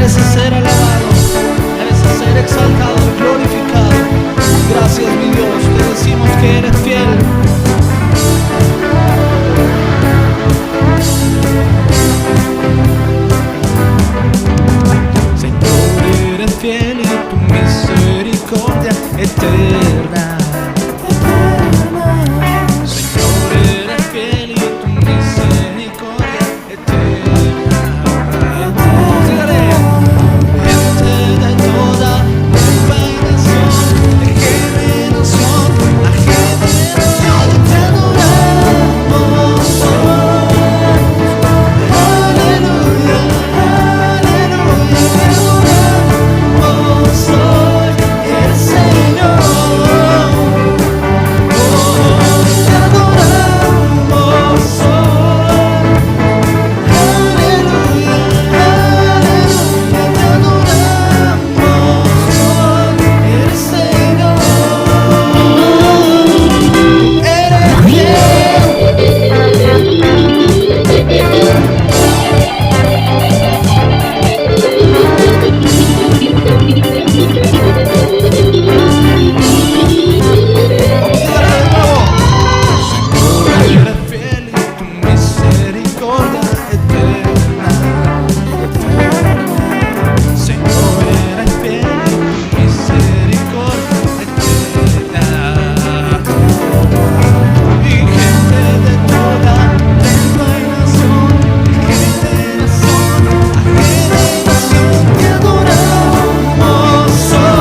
mereces ser alabado, mereces ser exaltado y glorificado. Gracias, mi Dios, te decimos que eres fiel. Señor, eres fiel y tu misericordia eterna. Señor, eres fiel y tu misericordia eterna. Gente de toda lengua y nación, de generación a generación te adoramos. Aleluya, aleluya, te adoramos hoy, el Señor. Te adoramos hoy. Aleluya, aleluya, te adoramos hoy, el Señor. Eres fiel y tu misericordia eterna. Señor, eres fiel y tu misericordia eterna. Y gente de toda lengua y nación, de generación a generación te adoramos hoy.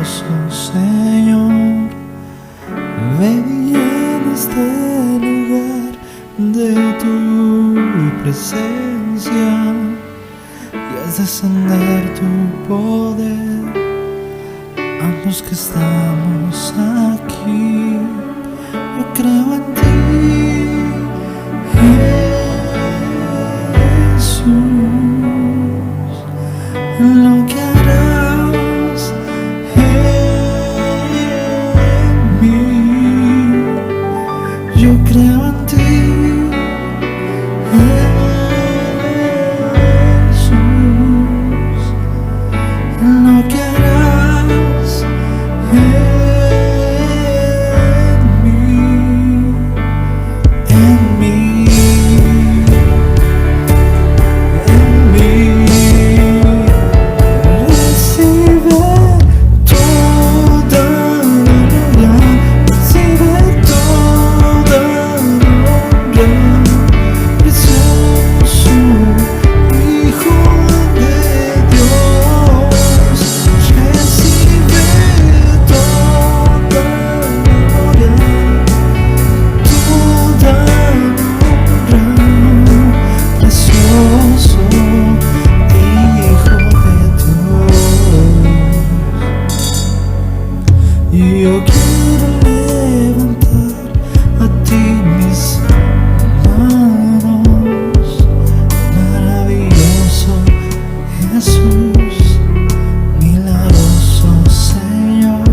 precioso Señor, ven y llena este lugar de tu presencia y haz descender tu poder a los que estamos aquí. Yo creo en ti, Jesús, en lo que harás en mí. Yo creo en ti, Jesús, en lo que harás en mí. Yo quiero levantar a ti mis manos, maravilloso Jesús, milagroso Señor.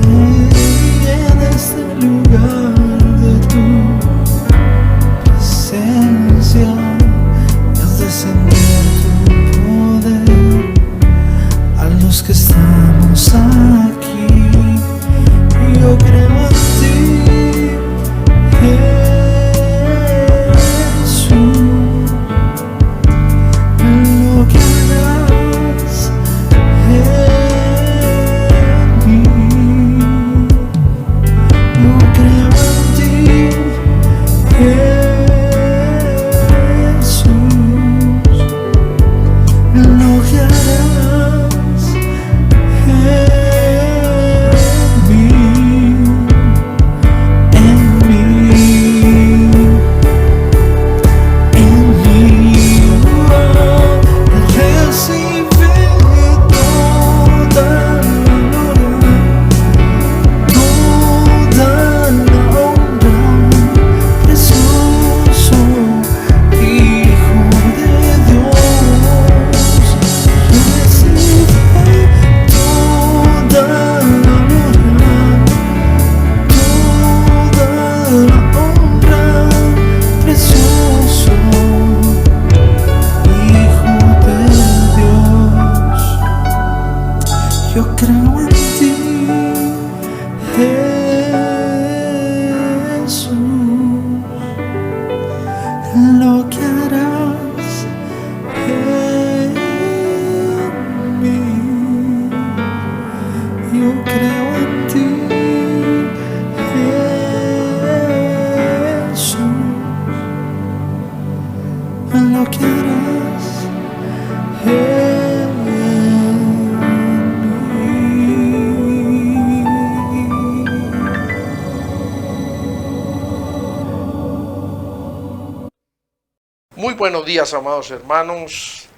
Ven en este lugar de tu presencia, haz descender tu poder a los que estamos aquí. Yo creo en ti, Jesús, en lo que harás en mí. Yo creo en ti, Jesús, en lo que harás yo creo en ti, Jesús, en lo que harás en mí. Yo creo en ti, Jesús, en lo que harás en Muy buenos días, amados hermanos,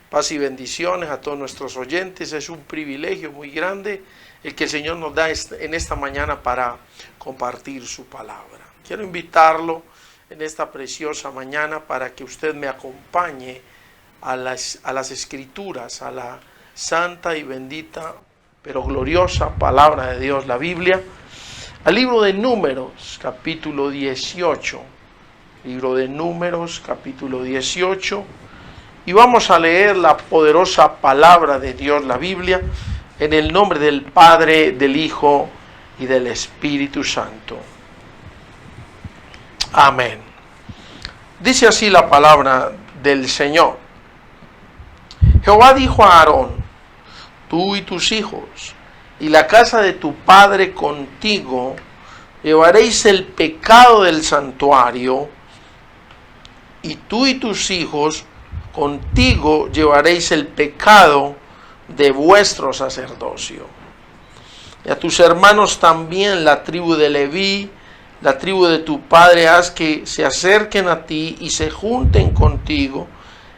paz y bendiciones a todos nuestros oyentes. Es un privilegio muy grande el que el Señor nos da en esta mañana para compartir su palabra. Quiero invitarlo en esta preciosa mañana para que usted me acompañe a las Escrituras, a la santa y bendita, pero gloriosa palabra de Dios, la Biblia, al libro de Números, capítulo 18. Libro de Números, capítulo 18, y vamos a leer la poderosa palabra de Dios, la Biblia, en el nombre del Padre, del Hijo y del Espíritu Santo. Amén. Dice así la palabra del Señor. Jehová dijo a Aarón: tú y tus hijos y la casa de tu padre contigo llevaréis el pecado del santuario, y tú y tus hijos contigo llevaréis el pecado de vuestro sacerdocio. Y a tus hermanos también, la tribu de Leví, la tribu de tu padre, haz que se acerquen a ti y se junten contigo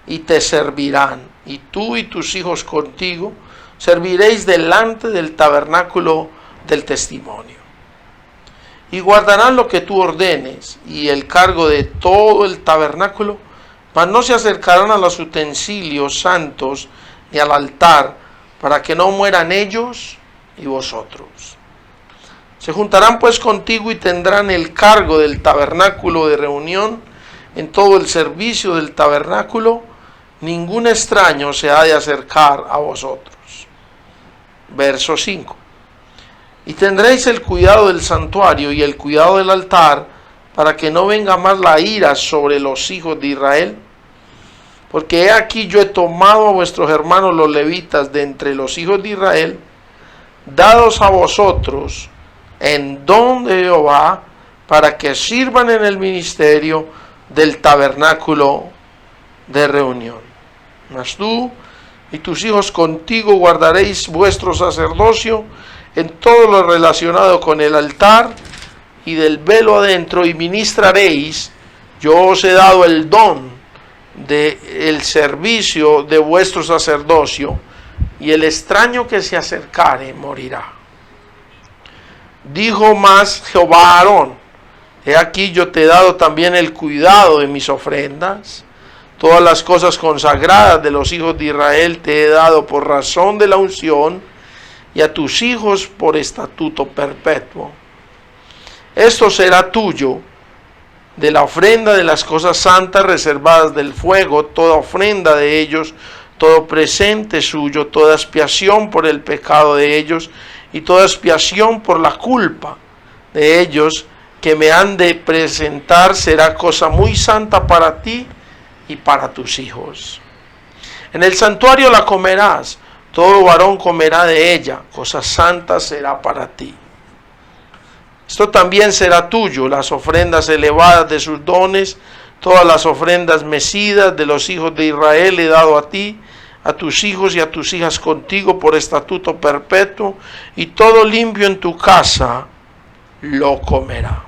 y te servirán. Y tú y tus hijos contigo serviréis delante del tabernáculo del testimonio. Y guardarán lo que tú ordenes y el cargo de todo el tabernáculo, mas no se acercarán a los utensilios santos ni al altar, para que no mueran ellos y vosotros. Se juntarán pues contigo y tendrán el cargo del tabernáculo de reunión en todo el servicio del tabernáculo. Ningún extraño se ha de acercar a vosotros. Verso 5. Y tendréis el cuidado del santuario y el cuidado del altar, para que no venga más la ira sobre los hijos de Israel. Porque he aquí yo he tomado a vuestros hermanos los levitas de entre los hijos de Israel, dados a vosotros en don de Jehová, para que sirvan en el ministerio del tabernáculo de reunión. Mas tú y tus hijos contigo guardaréis vuestro sacerdocio en todo lo relacionado con el altar y del velo adentro, y ministraréis. Yo os he dado el don del servicio de vuestro sacerdocio, y el extraño que se acercare morirá. Dijo más Jehová a Aarón: he aquí yo te he dado también el cuidado de mis ofrendas. Todas las cosas consagradas de los hijos de Israel te he dado por razón de la unción, y a tus hijos por estatuto perpetuo. Esto será tuyo de la ofrenda de las cosas santas reservadas del fuego, toda ofrenda de ellos, todo presente suyo, toda expiación por el pecado de ellos, y toda expiación por la culpa de ellos que me han de presentar, será cosa muy santa para ti y para tus hijos. En el santuario la comerás, todo varón comerá de ella, cosa santa será para ti. Esto también será tuyo, las ofrendas elevadas de sus dones, todas las ofrendas mecidas de los hijos de Israel he dado a ti, a tus hijos y a tus hijas contigo por estatuto perpetuo, y todo limpio en tu casa lo comerá.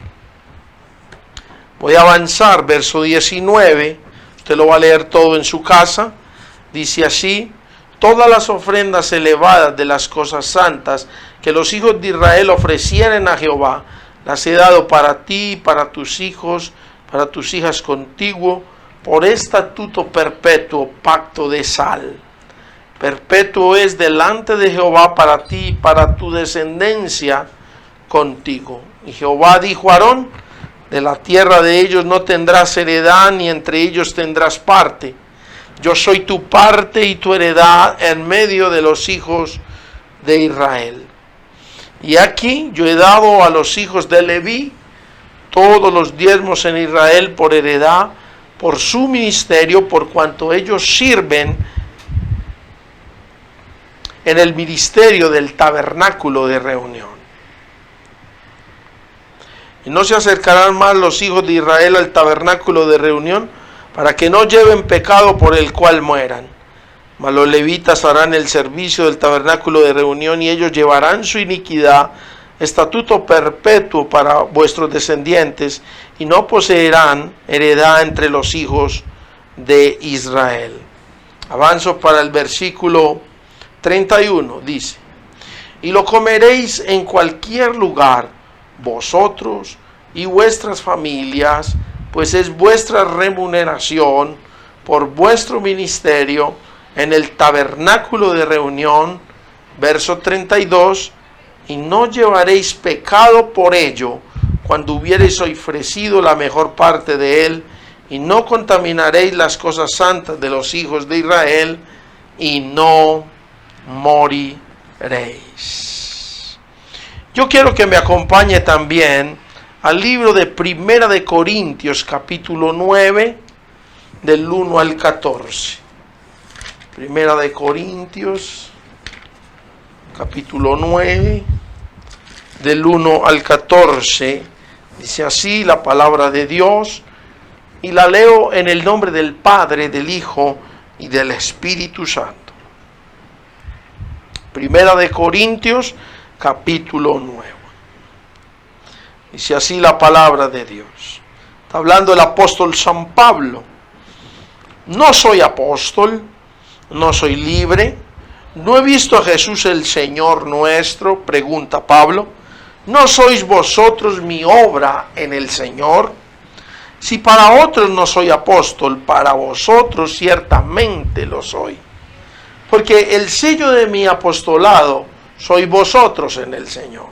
Voy a avanzar, verso 19, usted lo va a leer todo en su casa. Dice así: todas las ofrendas elevadas de las cosas santas que los hijos de Israel ofrecieren a Jehová, las he dado para ti, para tus hijos, para tus hijas contigo, por estatuto perpetuo, pacto de sal. Perpetuo es delante de Jehová para ti y para tu descendencia contigo. Y Jehová dijo a Aarón: de la tierra de ellos no tendrás heredad, ni entre ellos tendrás parte. Yo soy tu parte y tu heredad en medio de los hijos de Israel. Y aquí yo he dado a los hijos de Leví todos los diezmos en Israel por heredad, por su ministerio, por cuanto ellos sirven en el ministerio del tabernáculo de reunión. Y no se acercarán más los hijos de Israel al tabernáculo de reunión, para que no lleven pecado por el cual mueran. Mas los levitas harán el servicio del tabernáculo de reunión, y ellos llevarán su iniquidad, estatuto perpetuo para vuestros descendientes, y no poseerán heredad entre los hijos de Israel. Avanzo para el versículo 31, dice: y lo comeréis en cualquier lugar, vosotros y vuestras familias, pues es vuestra remuneración por vuestro ministerio en el tabernáculo de reunión. Verso 32: y no llevaréis pecado por ello, cuando hubiereis ofrecido la mejor parte de él, y no contaminaréis las cosas santas de los hijos de Israel, y no moriréis. Yo quiero que me acompañe también al libro de Primera de Corintios, capítulo 9, del 1 al 14. Primera de Corintios, capítulo 9, del 1 al 14. Dice así la palabra de Dios, y la leo en el nombre del Padre, del Hijo y del Espíritu Santo. Primera de Corintios, capítulo 9. Dice así la palabra de Dios. Está hablando el apóstol San Pablo. No soy apóstol, no soy libre, no he visto a Jesús el Señor nuestro, pregunta Pablo. ¿No sois vosotros mi obra en el Señor? Si para otros no soy apóstol, para vosotros ciertamente lo soy. Porque el sello de mi apostolado sois vosotros en el Señor.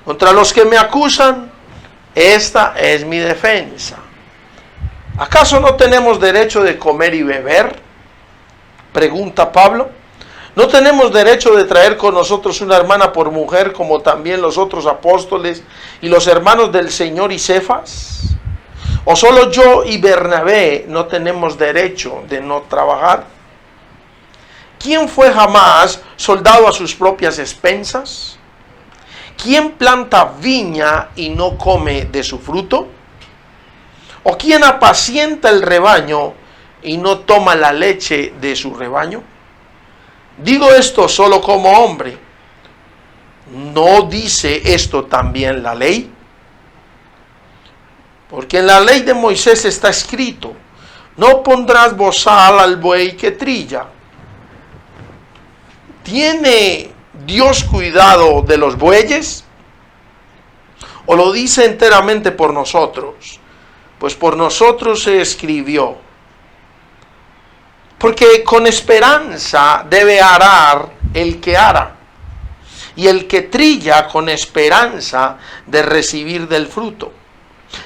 Contra los que me acusan, esta es mi defensa. ¿Acaso no tenemos derecho de comer y beber? Pregunta Pablo. ¿No tenemos derecho de traer con nosotros una hermana por mujer, como también los otros apóstoles y los hermanos del Señor y Cefas? ¿O solo yo y Bernabé no tenemos derecho de no trabajar? ¿Quién fue jamás soldado a sus propias expensas? ¿Quién planta viña y no come de su fruto? ¿O quién apacienta el rebaño y no toma la leche de su rebaño? Digo esto solo como hombre. ¿No dice esto también la ley? Porque en la ley de Moisés está escrito: no pondrás bozal al buey que trilla. ¿Tiene Dios cuidado de los bueyes? ¿O lo dice enteramente por nosotros? Pues por nosotros se escribió. Porque con esperanza debe arar el que ara, y el que trilla con esperanza de recibir del fruto.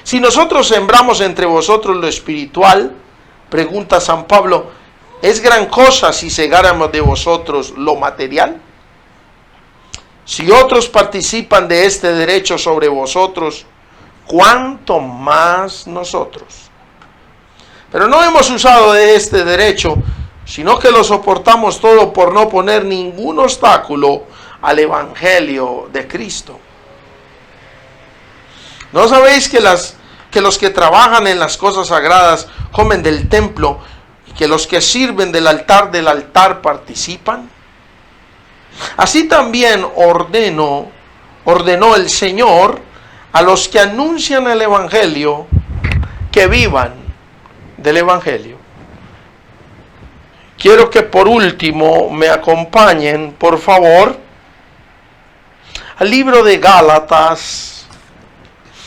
Si nosotros sembramos entre vosotros lo espiritual, pregunta San Pablo, ¿es gran cosa si segáramos de vosotros lo material? Si otros participan de este derecho sobre vosotros, ¿cuánto más nosotros? Pero no hemos usado de este derecho, sino que lo soportamos todo por no poner ningún obstáculo al Evangelio de Cristo. ¿No sabéis que los que trabajan en las cosas sagradas comen del templo y que los que sirven del altar participan? Así también ordenó el Señor a los que anuncian el Evangelio que vivan del Evangelio. Quiero que por último me acompañen, por favor, al libro de Gálatas,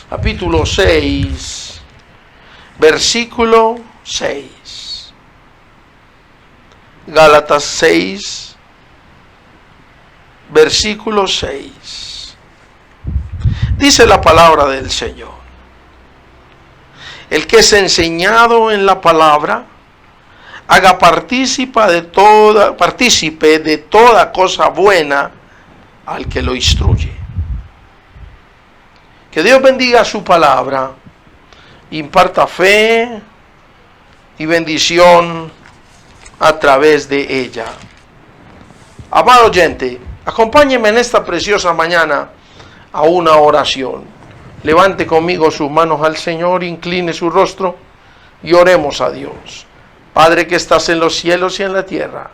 capítulo 6, versículo 6. Gálatas 6, versículo 6. Dice la palabra del Señor: el que es enseñado en la palabra, haga partícipe de toda cosa buena al que lo instruye. Que Dios bendiga su palabra, imparta fe y bendición a través de ella. Amado oyente, acompáñeme en esta preciosa mañana a una oración. Levante conmigo sus manos al Señor, incline su rostro y oremos a Dios. Padre que estás en los cielos y en la tierra,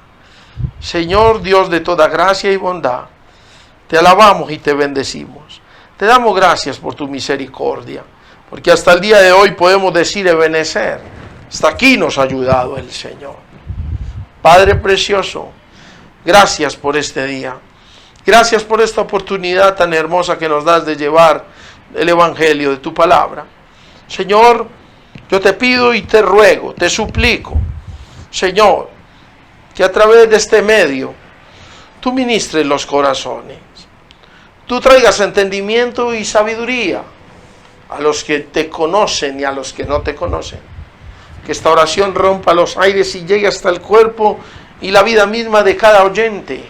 Señor Dios de toda gracia y bondad, te alabamos y te bendecimos. Te damos gracias por tu misericordia, porque hasta el día de hoy podemos decir Ebenezer, hasta aquí nos ha ayudado el Señor. Padre precioso, gracias por este día. Gracias por esta oportunidad tan hermosa que nos das de llevar el Evangelio de tu palabra. Señor, yo te pido y te ruego, te suplico, Señor, que a través de este medio tú ministres los corazones. Tú traigas entendimiento y sabiduría a los que te conocen y a los que no te conocen. Que esta oración rompa los aires y llegue hasta el cuerpo y la vida misma de cada oyente.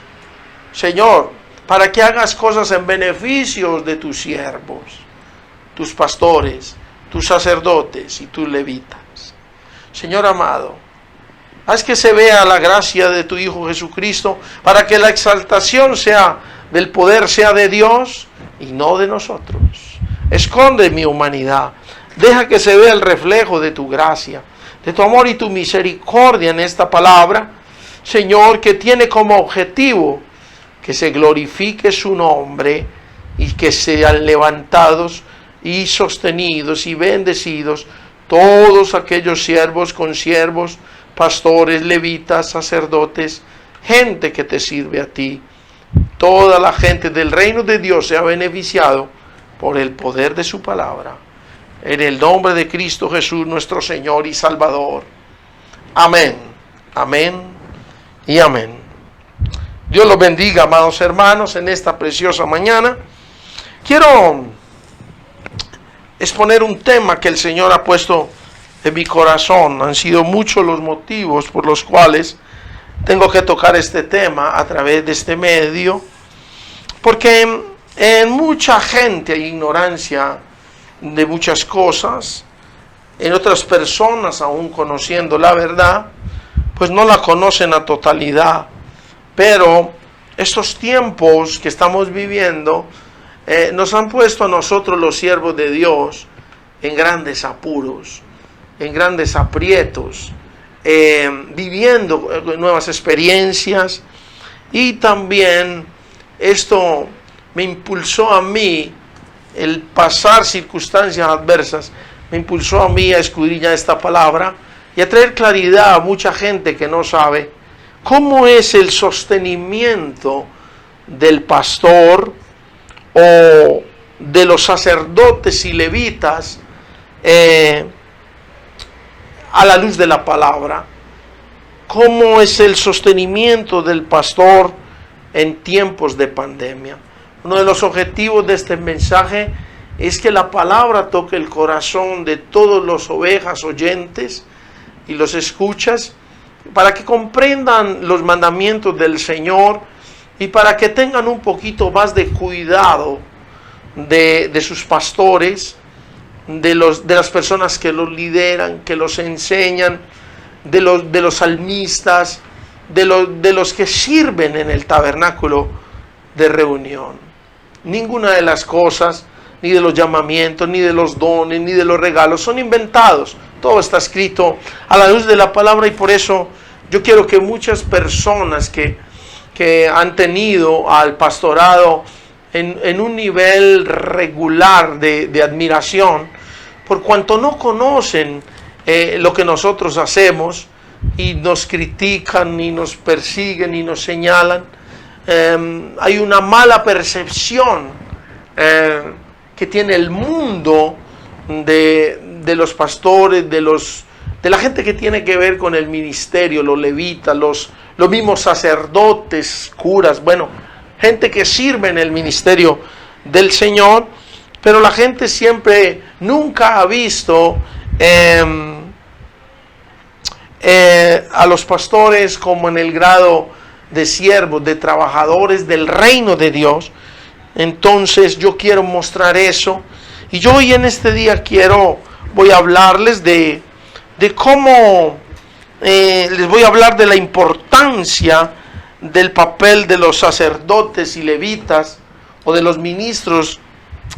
Señor, para que hagas cosas en beneficio de tus siervos, tus pastores, tus sacerdotes y tus levitas. Señor amado, haz que se vea la gracia de tu Hijo Jesucristo, para que la exaltación del poder sea de Dios y no de nosotros. Esconde mi humanidad, deja que se vea el reflejo de tu gracia, de tu amor y tu misericordia en esta palabra, Señor, que tiene como objetivo que se glorifique su nombre y que sean levantados y sostenidos y bendecidos todos aquellos siervos, consiervos, pastores, levitas, sacerdotes, gente que te sirve a ti. Toda la gente del reino de Dios se ha beneficiado por el poder de su palabra. En el nombre de Cristo Jesús, nuestro Señor y Salvador. Amén, amén y amén. Dios los bendiga, amados hermanos, en esta preciosa mañana. Quiero exponer un tema que el Señor ha puesto en mi corazón. Han sido muchos los motivos por los cuales tengo que tocar este tema a través de este medio, porque en mucha gente hay ignorancia de muchas cosas. En otras personas, aún conociendo la verdad, pues no la conocen a totalidad. Pero estos tiempos que estamos viviendo nos han puesto a nosotros, los siervos de Dios, en grandes apuros, en grandes aprietos, viviendo nuevas experiencias. Y también esto me impulsó a mí, el pasar circunstancias adversas, me impulsó a mí a escudriñar esta palabra y a traer claridad a mucha gente que no sabe cómo es el sostenimiento del pastor o de los sacerdotes y levitas a la luz de la palabra. ¿Cómo es el sostenimiento del pastor en tiempos de pandemia? Uno de los objetivos de este mensaje es que la palabra toque el corazón de todos los ovejas oyentes y los escuchas, para que comprendan los mandamientos del Señor y para que tengan un poquito más de cuidado de sus pastores, de las personas que los lideran, que los enseñan, de los salmistas, de los que sirven en el tabernáculo de reunión. Ninguna de las cosas, ni de los llamamientos, ni de los dones, ni de los regalos, son inventados. Todo está escrito a la luz de la palabra, y por eso yo quiero que muchas personas que han tenido al pastorado en un nivel regular de admiración, por cuanto no conocen lo que nosotros hacemos y nos critican y nos persiguen y nos señalan, hay una mala percepción que tiene el mundo de los pastores, de la gente que tiene que ver con el ministerio, los levitas, los mismos sacerdotes, curas, bueno, gente que sirve en el ministerio del Señor, pero la gente siempre nunca ha visto a los pastores como en el grado de siervos, de trabajadores del reino de Dios. Entonces yo quiero mostrar eso, y yo hoy en este día voy a hablarles de cómo, les voy a hablar de la importancia del papel de los sacerdotes y levitas o de los ministros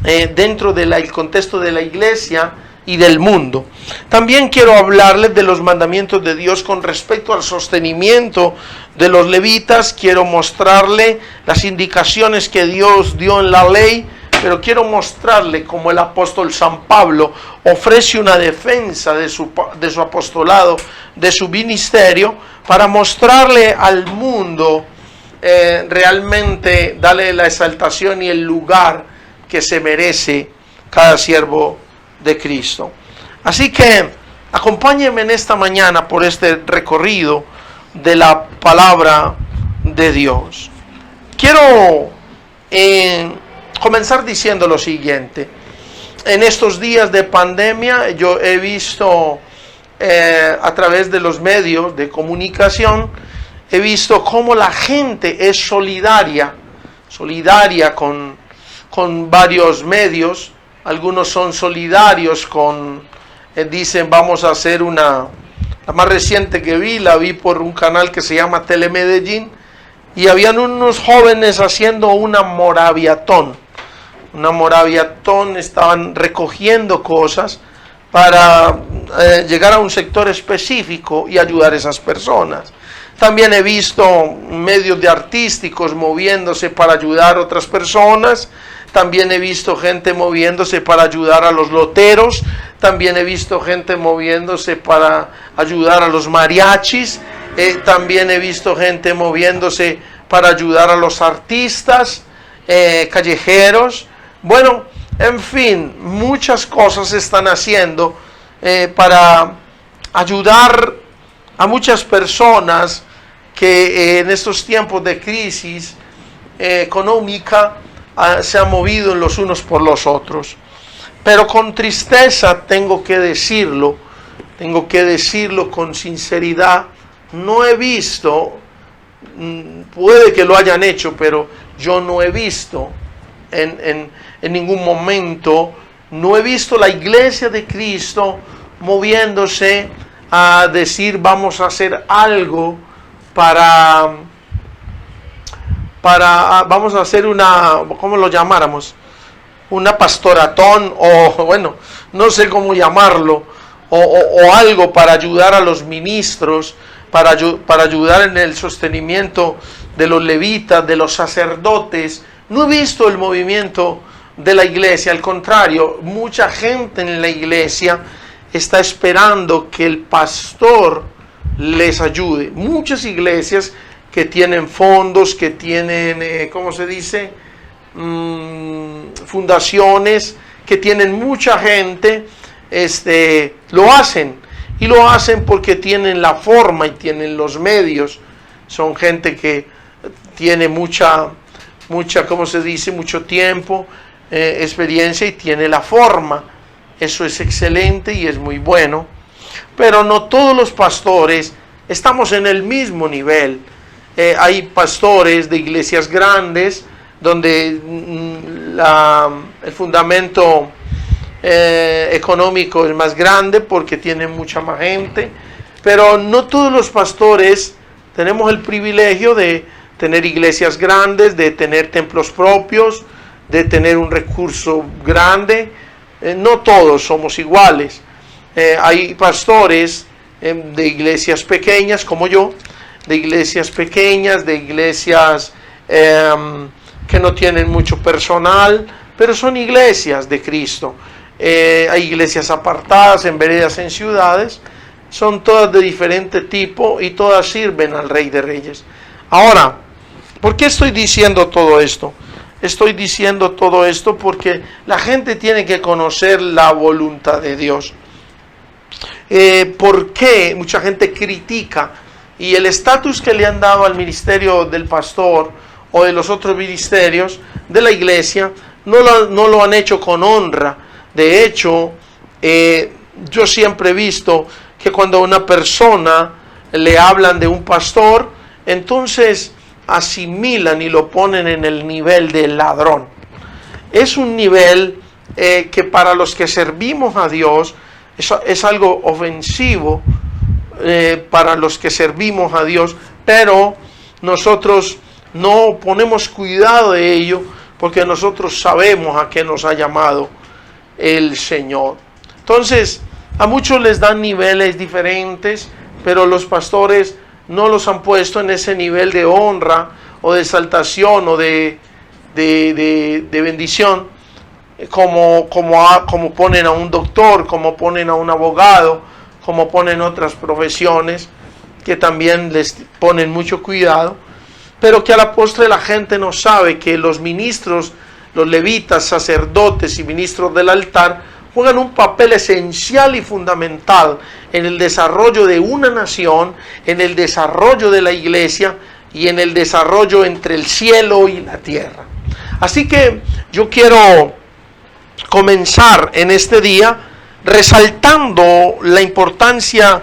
dentro del contexto de la iglesia y del mundo. También quiero hablarles de los mandamientos de Dios con respecto al sostenimiento de los levitas. Quiero mostrarle las indicaciones que Dios dio en la ley, pero quiero mostrarle cómo el apóstol San Pablo ofrece una defensa de su apostolado, de su ministerio, para mostrarle al mundo realmente, darle la exaltación y el lugar que se merece cada siervo de Cristo. Así que acompáñenme en esta mañana por este recorrido de la palabra de Dios. Quiero comenzar diciendo lo siguiente. En estos días de pandemia yo he visto a través de los medios de comunicación, he visto cómo la gente es solidaria con varios medios. Algunos son solidarios dicen vamos a hacer la más reciente que la vi por un canal que se llama Telemedellín, y habían unos jóvenes haciendo una moraviatón, estaban recogiendo cosas para llegar a un sector específico y ayudar a esas personas. También he visto medios de artísticos moviéndose para ayudar a otras personas. También he visto gente moviéndose para ayudar a los loteros. También he visto gente moviéndose para ayudar a los mariachis. También he visto gente moviéndose para ayudar a los artistas callejeros. Bueno, en fin, muchas cosas se están haciendo para ayudar a muchas personas que en estos tiempos de crisis económica se han movido los unos por los otros. Pero con tristeza tengo que decirlo con sinceridad, no he visto, puede que lo hayan hecho, pero yo no he visto en ningún momento, no he visto la iglesia de Cristo moviéndose a decir vamos a hacer algo vamos a hacer una, ¿cómo lo llamáramos? Una pastoratón, o bueno, no sé cómo llamarlo, o algo para ayudar a los ministros, para ayudar en el sostenimiento de los levitas, de los sacerdotes. No he visto el movimiento de la iglesia, al contrario, mucha gente en la iglesia está esperando que el pastor les ayude. Muchas iglesias que tienen fondos, que tienen, ¿cómo se dice? Fundaciones, que tienen mucha gente, lo hacen. Y lo hacen porque tienen la forma y tienen los medios. Son gente que tiene mucha, ¿cómo se dice? Mucho tiempo, experiencia y tiene la forma. Eso es excelente y es muy bueno. Pero no todos los pastores estamos en el mismo nivel. Hay pastores de iglesias grandes donde el fundamento económico es más grande porque tienen mucha más gente, pero no todos los pastores tenemos el privilegio de tener iglesias grandes, de tener templos propios, de tener un recurso grande. No todos somos iguales. Hay pastores de iglesias pequeñas como yo, de iglesias pequeñas, de iglesias que no tienen mucho personal, pero son iglesias de Cristo. Hay iglesias apartadas en veredas, en ciudades, son todas de diferente tipo y todas sirven al Rey de Reyes. Ahora, ¿por qué estoy diciendo todo esto? Estoy diciendo todo esto porque la gente tiene que conocer la voluntad de Dios. ¿Por qué mucha gente critica? Y el estatus que le han dado al ministerio del pastor o de los otros ministerios de la iglesia no lo han hecho con honra. De hecho, yo siempre he visto que cuando a una persona le hablan de un pastor, entonces asimilan y lo ponen en el nivel del ladrón. Es un nivel que para los que servimos a Dios es algo ofensivo para los que servimos a Dios, pero nosotros no ponemos cuidado de ello porque nosotros sabemos a qué nos ha llamado el Señor. Entonces, a muchos les dan niveles diferentes, pero los pastores no los han puesto en ese nivel de honra o de exaltación o de bendición como ponen a un doctor, como ponen a un abogado, como ponen otras profesiones que también les ponen mucho cuidado, pero que a la postre la gente no sabe que los ministros, los levitas, sacerdotes y ministros del altar juegan un papel esencial y fundamental en el desarrollo de una nación, en el desarrollo de la iglesia y en el desarrollo entre el cielo y la tierra. Así que yo quiero comenzar en este día resaltando la importancia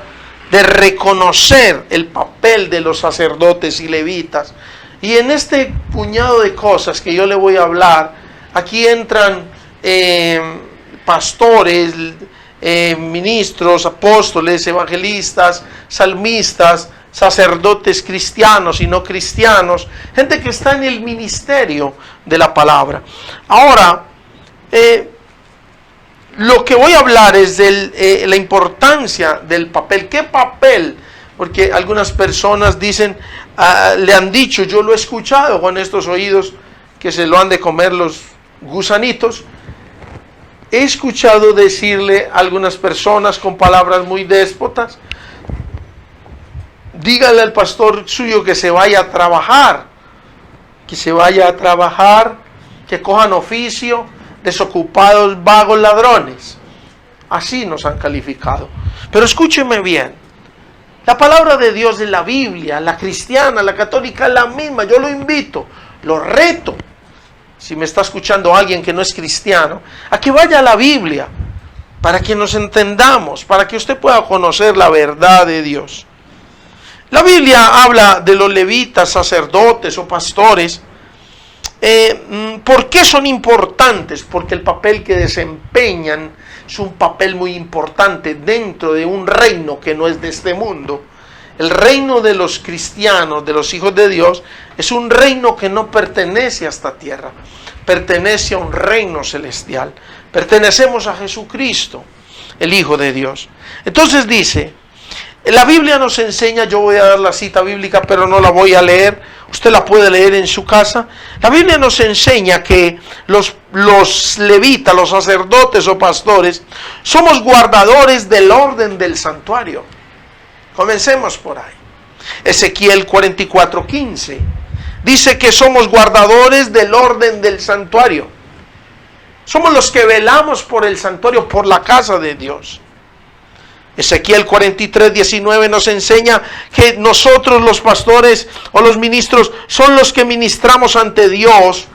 de reconocer el papel de los sacerdotes y levitas. Y en este puñado de cosas que yo le voy a hablar, aquí entran pastores, ministros, apóstoles, evangelistas, salmistas, sacerdotes cristianos y no cristianos, gente que está en el ministerio de la palabra. Ahora, lo que voy a hablar es de la importancia del papel. ¿Qué papel porque algunas personas dicen, le han dicho, yo lo he escuchado con estos oídos que se lo han de comer los gusanitos. He escuchado decirle a algunas personas con palabras muy déspotas, dígale al pastor suyo que se vaya a trabajar, que cojan oficio, desocupados, vagos, ladrones. Así nos han calificado. Pero escúcheme bien, la palabra de Dios de la Biblia, la cristiana, la católica, es la misma. Yo lo invito, lo reto, si me está escuchando alguien que no es cristiano, a que vaya a la Biblia, para que nos entendamos, para que usted pueda conocer la verdad de Dios. La Biblia habla de los levitas, sacerdotes o pastores. ¿Por qué son importantes? Porque el papel que desempeñan es un papel muy importante dentro de un reino que no es de este mundo. El reino de los cristianos, de los hijos de Dios, es un reino que no pertenece a esta tierra, pertenece a un reino celestial. Pertenecemos a Jesucristo, el Hijo de Dios. Entonces dice, la Biblia nos enseña, yo voy a dar la cita bíblica, pero no la voy a leer, usted la puede leer en su casa. La Biblia nos enseña que los levitas, los sacerdotes o pastores, somos guardadores del orden del santuario. Comencemos por ahí. Ezequiel 44:15 dice que somos guardadores del orden del santuario. Somos los que velamos por el santuario, por la casa de Dios. Ezequiel 43:19 nos enseña que nosotros los pastores o los ministros son los que ministramos ante Dios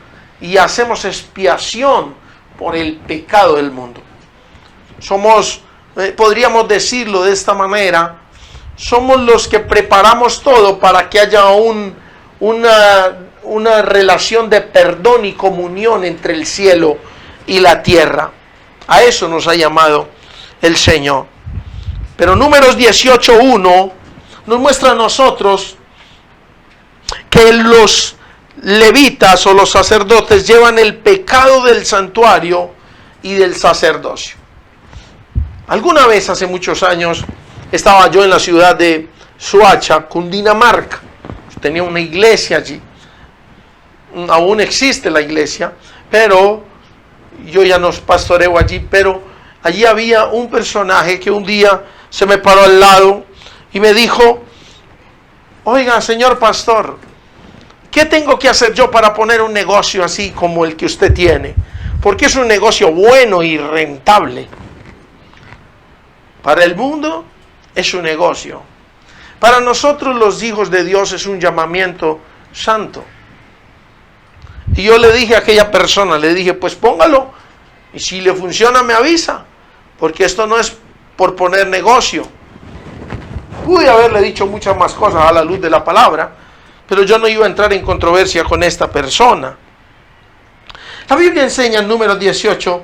y hacemos expiación por el pecado del mundo. Somos, podríamos decirlo de esta manera, somos los que preparamos todo para que haya una relación de perdón y comunión entre el cielo y la tierra. A eso nos ha llamado el Señor. Pero Números 18:1 nos muestra a nosotros que los levitas o los sacerdotes llevan el pecado del santuario y del sacerdocio. Alguna vez, hace muchos años, estaba yo en la ciudad de Soacha, Cundinamarca. Tenía una iglesia allí. Aún existe la iglesia, pero yo ya no pastoreo allí, pero allí había un personaje que un día se me paró al lado y me dijo, oiga, señor pastor, ¿qué tengo que hacer yo para poner un negocio así como el que usted tiene? Porque es un negocio bueno y rentable. Para el mundo es un negocio. Para nosotros los hijos de Dios es un llamamiento santo. Y yo le dije a aquella persona, le dije, pues póngalo, y si le funciona me avisa, porque esto no es por poner negocio. Pude haberle dicho muchas más cosas a la luz de la palabra, pero yo no iba a entrar en controversia con esta persona. La Biblia enseña en Números 18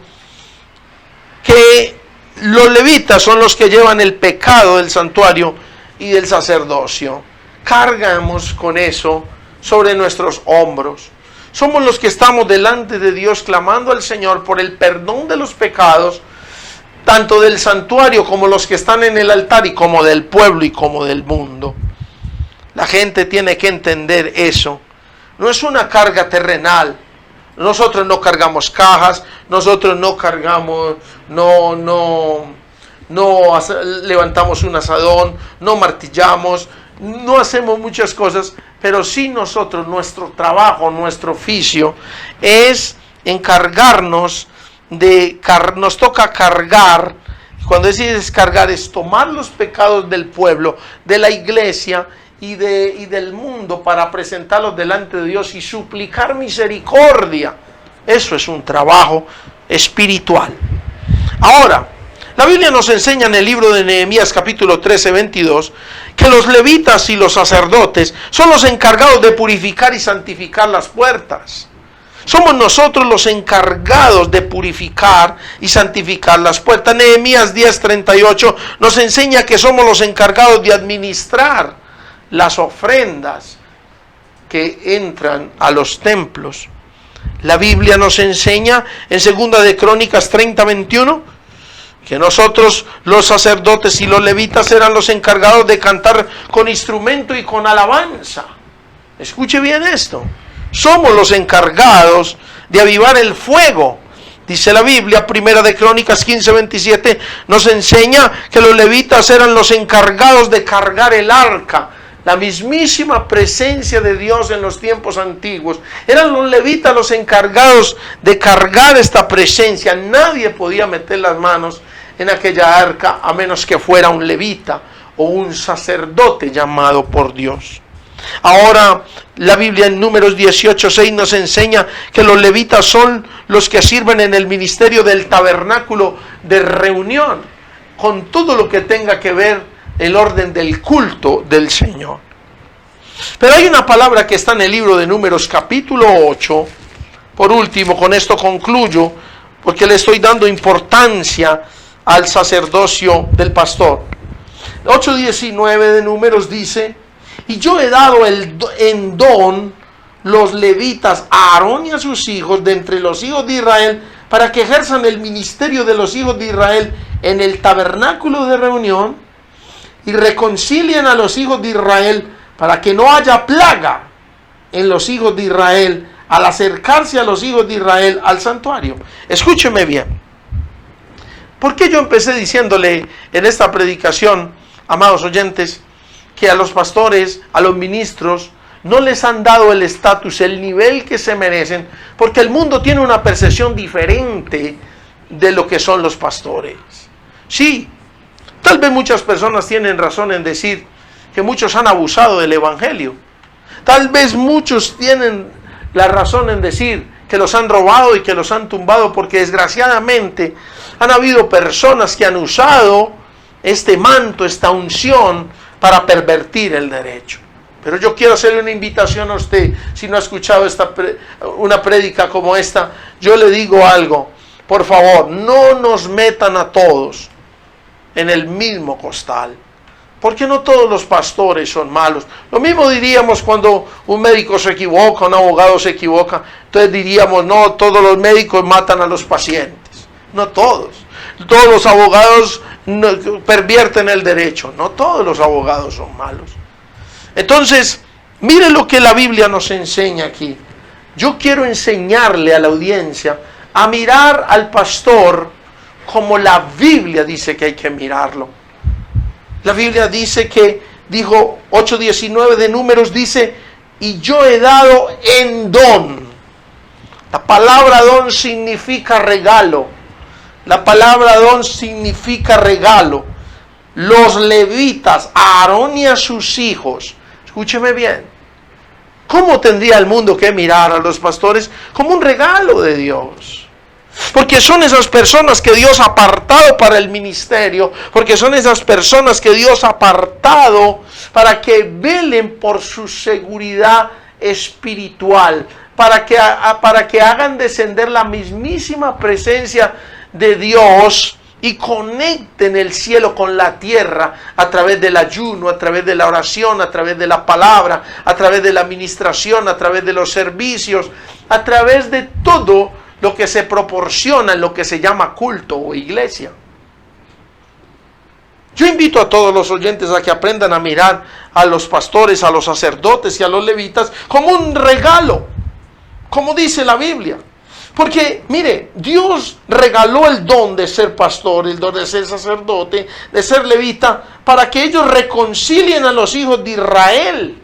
que los levitas son los que llevan el pecado del santuario y del sacerdocio. Cargamos con eso sobre nuestros hombros. Somos los que estamos delante de Dios clamando al Señor por el perdón de los pecados, tanto del santuario como los que están en el altar y como del pueblo y como del mundo. La gente tiene que entender eso. No es una carga terrenal. Nosotros no cargamos cajas, nosotros no cargamos, no levantamos un asadón, no martillamos, no hacemos muchas cosas, pero sí nosotros, nuestro trabajo, nuestro oficio es encargarnos nos toca cargar. Cuando decides cargar es tomar los pecados del pueblo, de la iglesia y del mundo para presentarlos delante de Dios y suplicar misericordia. Eso es un trabajo espiritual. Ahora, la Biblia nos enseña en el libro de Nehemías capítulo 13:22 que los levitas y los sacerdotes son los encargados de purificar y santificar las puertas. Somos nosotros los encargados de purificar y santificar las puertas. Nehemías 10:38 nos enseña que somos los encargados de administrar las ofrendas que entran a los templos. La Biblia nos enseña en 2 de Crónicas 30:21 que nosotros los sacerdotes y los levitas eran los encargados de cantar con instrumento y con alabanza. Escuche bien esto. Somos los encargados de avivar el fuego. Dice la Biblia, Primera de Crónicas 15:27, nos enseña que los levitas eran los encargados de cargar el arca. La mismísima presencia de Dios en los tiempos antiguos. Eran los levitas los encargados de cargar esta presencia. Nadie podía meter las manos en aquella arca a menos que fuera un levita o un sacerdote llamado por Dios. Ahora la Biblia en Números 18:6 nos enseña que los levitas son los que sirven en el ministerio del tabernáculo de reunión, con todo lo que tenga que ver el orden del culto del Señor. Pero hay una palabra que está en el libro de Números capítulo 8. Por último, con esto concluyo, porque le estoy dando importancia al sacerdocio del pastor. 8:19 de Números dice: y yo he dado en don los levitas a Aarón y a sus hijos de entre los hijos de Israel, para que ejerzan el ministerio de los hijos de Israel en el tabernáculo de reunión, y reconcilien a los hijos de Israel, para que no haya plaga en los hijos de Israel al acercarse a los hijos de Israel al santuario. Escúcheme bien. ¿Por qué yo empecé diciéndole en esta predicación, amados oyentes, que a los pastores, a los ministros, no les han dado el estatus, el nivel que se merecen? Porque el mundo tiene una percepción diferente de lo que son los pastores. Sí, tal vez muchas personas tienen razón en decir que muchos han abusado del evangelio. Tal vez muchos tienen la razón en decir que los han robado y que los han tumbado, porque desgraciadamente han habido personas que han usado este manto, esta unción, para pervertir el derecho. Pero yo quiero hacerle una invitación a usted. Si no ha escuchado una prédica como esta, yo le digo algo. Por favor, no nos metan a todos en el mismo costal, porque no todos los pastores son malos. Lo mismo diríamos cuando un médico se equivoca, un abogado se equivoca. Entonces diríamos: no, todos los médicos matan a los pacientes. No todos. Todos los abogados pervierten el derecho. No todos los abogados son malos. Entonces, mire lo que la Biblia nos enseña aquí. Yo quiero enseñarle a la audiencia a mirar al pastor como la Biblia dice que hay que mirarlo. La Biblia dice que, dijo 8:19 de Números, dice: y yo he dado en don. La palabra don significa regalo. La palabra don significa regalo. Los levitas, a Aarón y a sus hijos. Escúcheme bien. ¿Cómo tendría el mundo que mirar a los pastores? Como un regalo de Dios. Porque son esas personas que Dios ha apartado para el ministerio, porque son esas personas que Dios ha apartado para que velen por su seguridad espiritual, para que hagan descender la mismísima presencia de Dios y conecten el cielo con la tierra a través del ayuno, a través de la oración, a través de la palabra, a través de la administración, a través de los servicios, a través de todo lo que se proporciona en lo que se llama culto o iglesia. Yo invito a todos los oyentes a que aprendan a mirar a los pastores, a los sacerdotes y a los levitas como un regalo, como dice la Biblia. Porque, mire, Dios regaló el don de ser pastor, el don de ser sacerdote, de ser levita, para que ellos reconcilien a los hijos de Israel.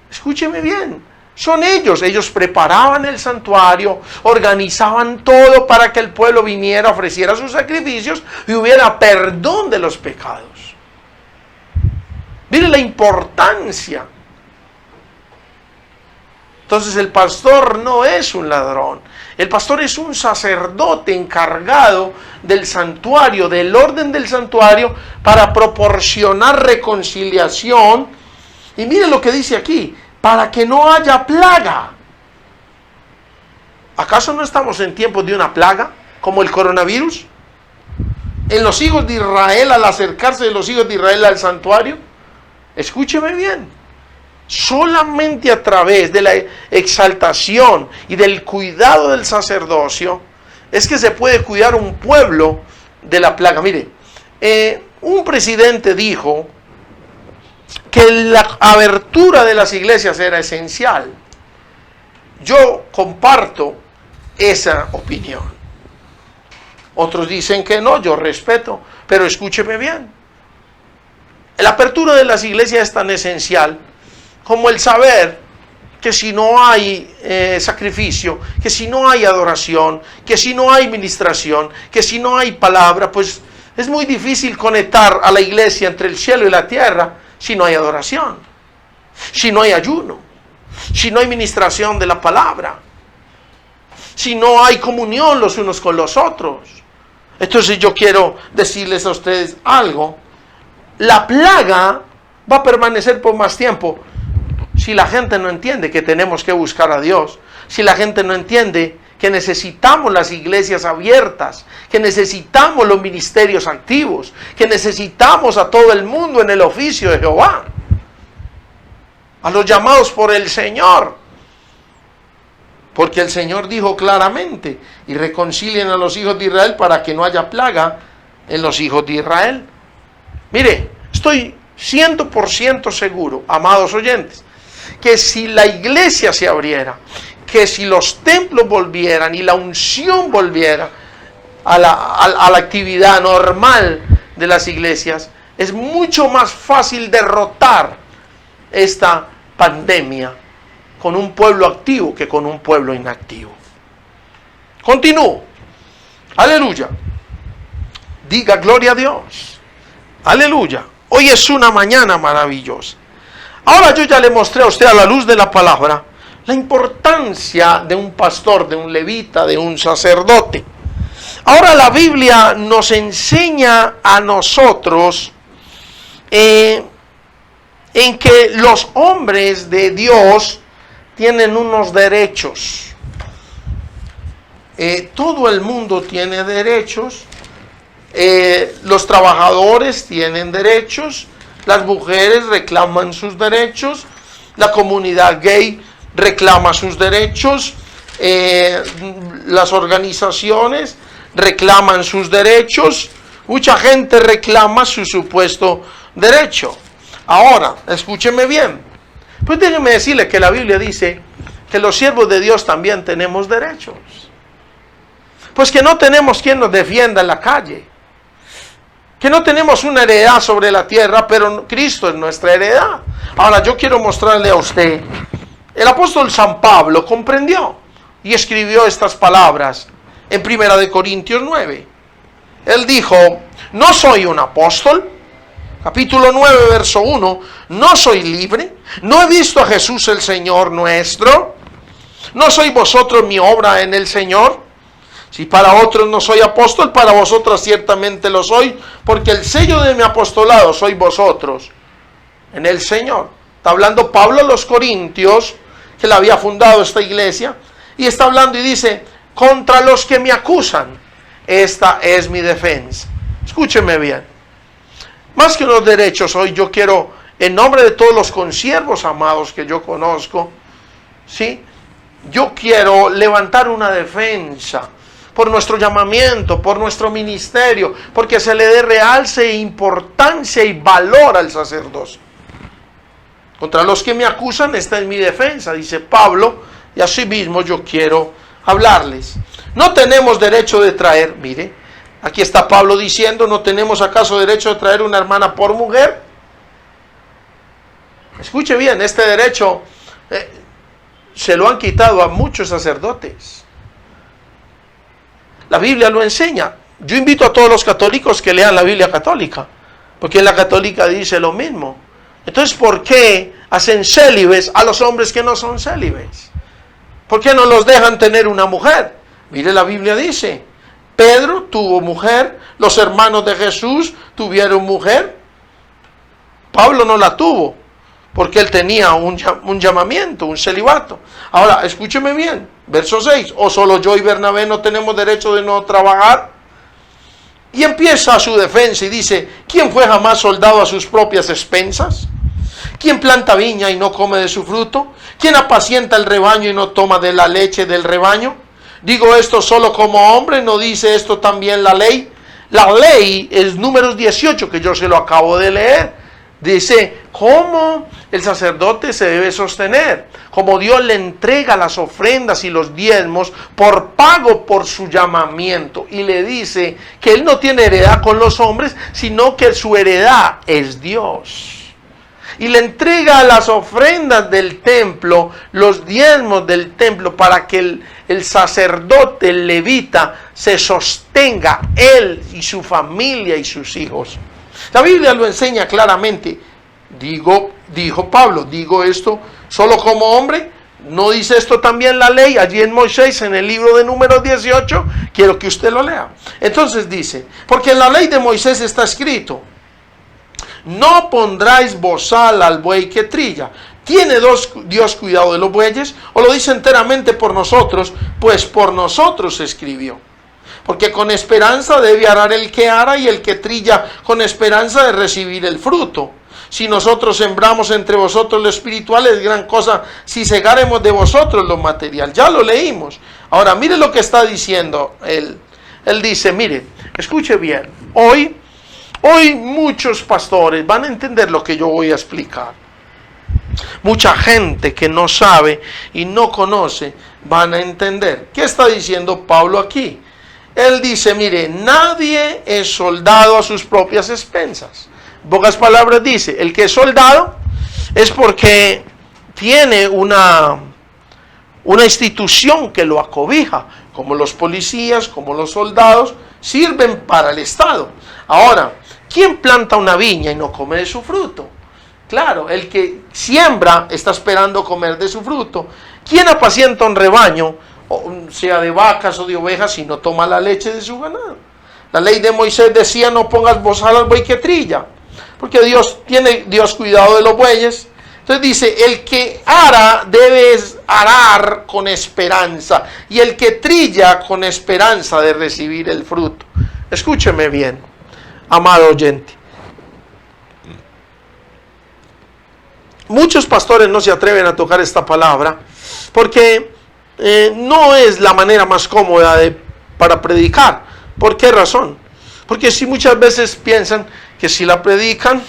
Escúcheme bien. Son ellos preparaban el santuario, organizaban todo para que el pueblo viniera, ofreciera sus sacrificios y hubiera perdón de los pecados. Mire la importancia. Entonces el pastor no es un ladrón, el pastor es un sacerdote encargado del santuario, del orden del santuario, para proporcionar reconciliación. Y mire lo que dice aquí: para que no haya plaga. ¿Acaso no estamos en tiempos de una plaga como el coronavirus? En los hijos de Israel, al acercarse de los hijos de Israel al santuario, escúcheme bien, solamente a través de la exaltación y del cuidado del sacerdocio, es que se puede cuidar un pueblo de la plaga. Mire, un presidente dijo que la abertura de las iglesias era esencial. Yo comparto esa opinión. Otros dicen que no, yo respeto, pero escúcheme bien. La apertura de las iglesias es tan esencial como el saber que si no hay sacrificio, que si no hay adoración, que si no hay ministración, que si no hay palabra, pues es muy difícil conectar a la iglesia entre el cielo y la tierra si no hay adoración, si no hay ayuno, si no hay ministración de la palabra, si no hay comunión los unos con los otros. Entonces yo quiero decirles a ustedes algo. La plaga va a permanecer por más tiempo si la gente no entiende que tenemos que buscar a Dios, si la gente no entiende que necesitamos las iglesias abiertas, que necesitamos los ministerios activos, que necesitamos a todo el mundo en el oficio de Jehová, a los llamados por el Señor, porque el Señor dijo claramente: y reconcilien a los hijos de Israel para que no haya plaga en los hijos de Israel. Mire, estoy 100% seguro, amados oyentes, que si la iglesia se abriera, que si los templos volvieran y la unción volviera a la actividad normal de las iglesias, es mucho más fácil derrotar esta pandemia con un pueblo activo que con un pueblo inactivo. Continúo. Aleluya. Diga gloria a Dios. Aleluya. Hoy es una mañana maravillosa. Ahora yo ya le mostré a usted a la luz de la palabra la importancia de un pastor, de un levita, de un sacerdote. Ahora la Biblia nos enseña a nosotros en que los hombres de Dios tienen unos derechos. Todo el mundo tiene derechos. Los trabajadores tienen derechos. Las mujeres reclaman sus derechos. La comunidad gay reclama sus derechos. Las organizaciones reclaman sus derechos. Mucha gente reclama su supuesto derecho. Ahora, escúcheme bien. Pues déjeme decirle que la Biblia dice que los siervos de Dios también tenemos derechos. Pues que no tenemos quien nos defienda en la calle. Que no tenemos una heredad sobre la tierra, pero Cristo es nuestra heredad. Ahora yo quiero mostrarle a usted. El apóstol San Pablo comprendió y escribió estas palabras en 1 Corintios 9. Él dijo: no soy un apóstol, capítulo 9, verso 1, no soy libre, no he visto a Jesús el Señor nuestro, no sois vosotros mi obra en el Señor. Si para otros no soy apóstol, para vosotros ciertamente lo soy, porque el sello de mi apostolado sois vosotros en el Señor. Está hablando Pablo a los Corintios, que le había fundado esta iglesia, y está hablando y dice: contra los que me acusan, esta es mi defensa. Escúcheme bien. Más que unos derechos, hoy yo quiero, en nombre de todos los consiervos amados que yo conozco, ¿sí?, yo quiero levantar una defensa por nuestro llamamiento, por nuestro ministerio, porque se le dé realce, importancia y valor al sacerdocio. Contra los que me acusan, esta es mi defensa, dice Pablo, y asimismo yo quiero hablarles. No tenemos derecho de traer, mire, aquí está Pablo diciendo: ¿no tenemos acaso derecho de traer una hermana por mujer? Escuche bien, este derecho se lo han quitado a muchos sacerdotes. La Biblia lo enseña. Yo invito a todos los católicos que lean la Biblia católica, porque en la católica dice lo mismo. Entonces, ¿por qué hacen célibes a los hombres que no son célibes? ¿Por qué no los dejan tener una mujer? Mire, la Biblia dice: Pedro tuvo mujer, los hermanos de Jesús tuvieron mujer. Pablo no la tuvo, porque él tenía un llamamiento, un celibato. Ahora, escúcheme bien, verso 6, ¿o solo yo y Bernabé no tenemos derecho de no trabajar? Y empieza su defensa y dice: ¿quién fue jamás soldado a sus propias expensas? ¿Quién planta viña y no come de su fruto? ¿Quién apacienta el rebaño y no toma de la leche del rebaño? ¿Digo esto solo como hombre? ¿No dice esto también la ley? La ley es Números 18, que yo se lo acabo de leer. Dice cómo el sacerdote se debe sostener, como Dios le entrega las ofrendas y los diezmos por pago por su llamamiento. Y le dice que él no tiene heredad con los hombres, sino que su heredad es Dios. Y le entrega las ofrendas del templo, los diezmos del templo, para que el sacerdote, el levita, se sostenga, él y su familia y sus hijos. La Biblia lo enseña claramente. Dijo Pablo, digo esto solo como hombre. ¿No dice esto también la ley? Allí en Moisés, en el libro de Números 18, quiero que usted lo lea. Entonces dice, porque en la ley de Moisés está escrito: no pondráis bozal al buey que trilla. ¿Tiene Dios cuidado de los bueyes? ¿O lo dice enteramente por nosotros? Pues por nosotros se escribió. Porque con esperanza debe arar el que ara, y el que trilla con esperanza de recibir el fruto. Si nosotros sembramos entre vosotros lo espiritual, es gran cosa si segáremos de vosotros lo material. Ya lo leímos. Ahora mire lo que está diciendo él. Él dice, mire, escuche bien. Hoy muchos pastores van a entender lo que yo voy a explicar. Mucha gente que no sabe y no conoce van a entender. ¿Qué está diciendo Pablo aquí? Él dice, mire, nadie es soldado a sus propias expensas. En pocas palabras dice, el que es soldado es porque tiene una institución que lo acobija, como los policías, como los soldados, sirven para el Estado. Ahora, ¿quién planta una viña y no come de su fruto? Claro, el que siembra está esperando comer de su fruto. ¿Quién apacienta un rebaño, sea de vacas o de ovejas, si no toma la leche de su ganado? La ley de Moisés decía, no pongas bozal al buey que trilla, porque tiene Dios cuidado de los bueyes. Entonces dice, el que ara debe arar con esperanza, y el que trilla con esperanza de recibir el fruto. Escúcheme bien, amado oyente. Muchos pastores no se atreven a tocar esta palabra porque no es la manera más cómoda para predicar. ¿Por qué razón? Porque si muchas veces piensan que si la predican,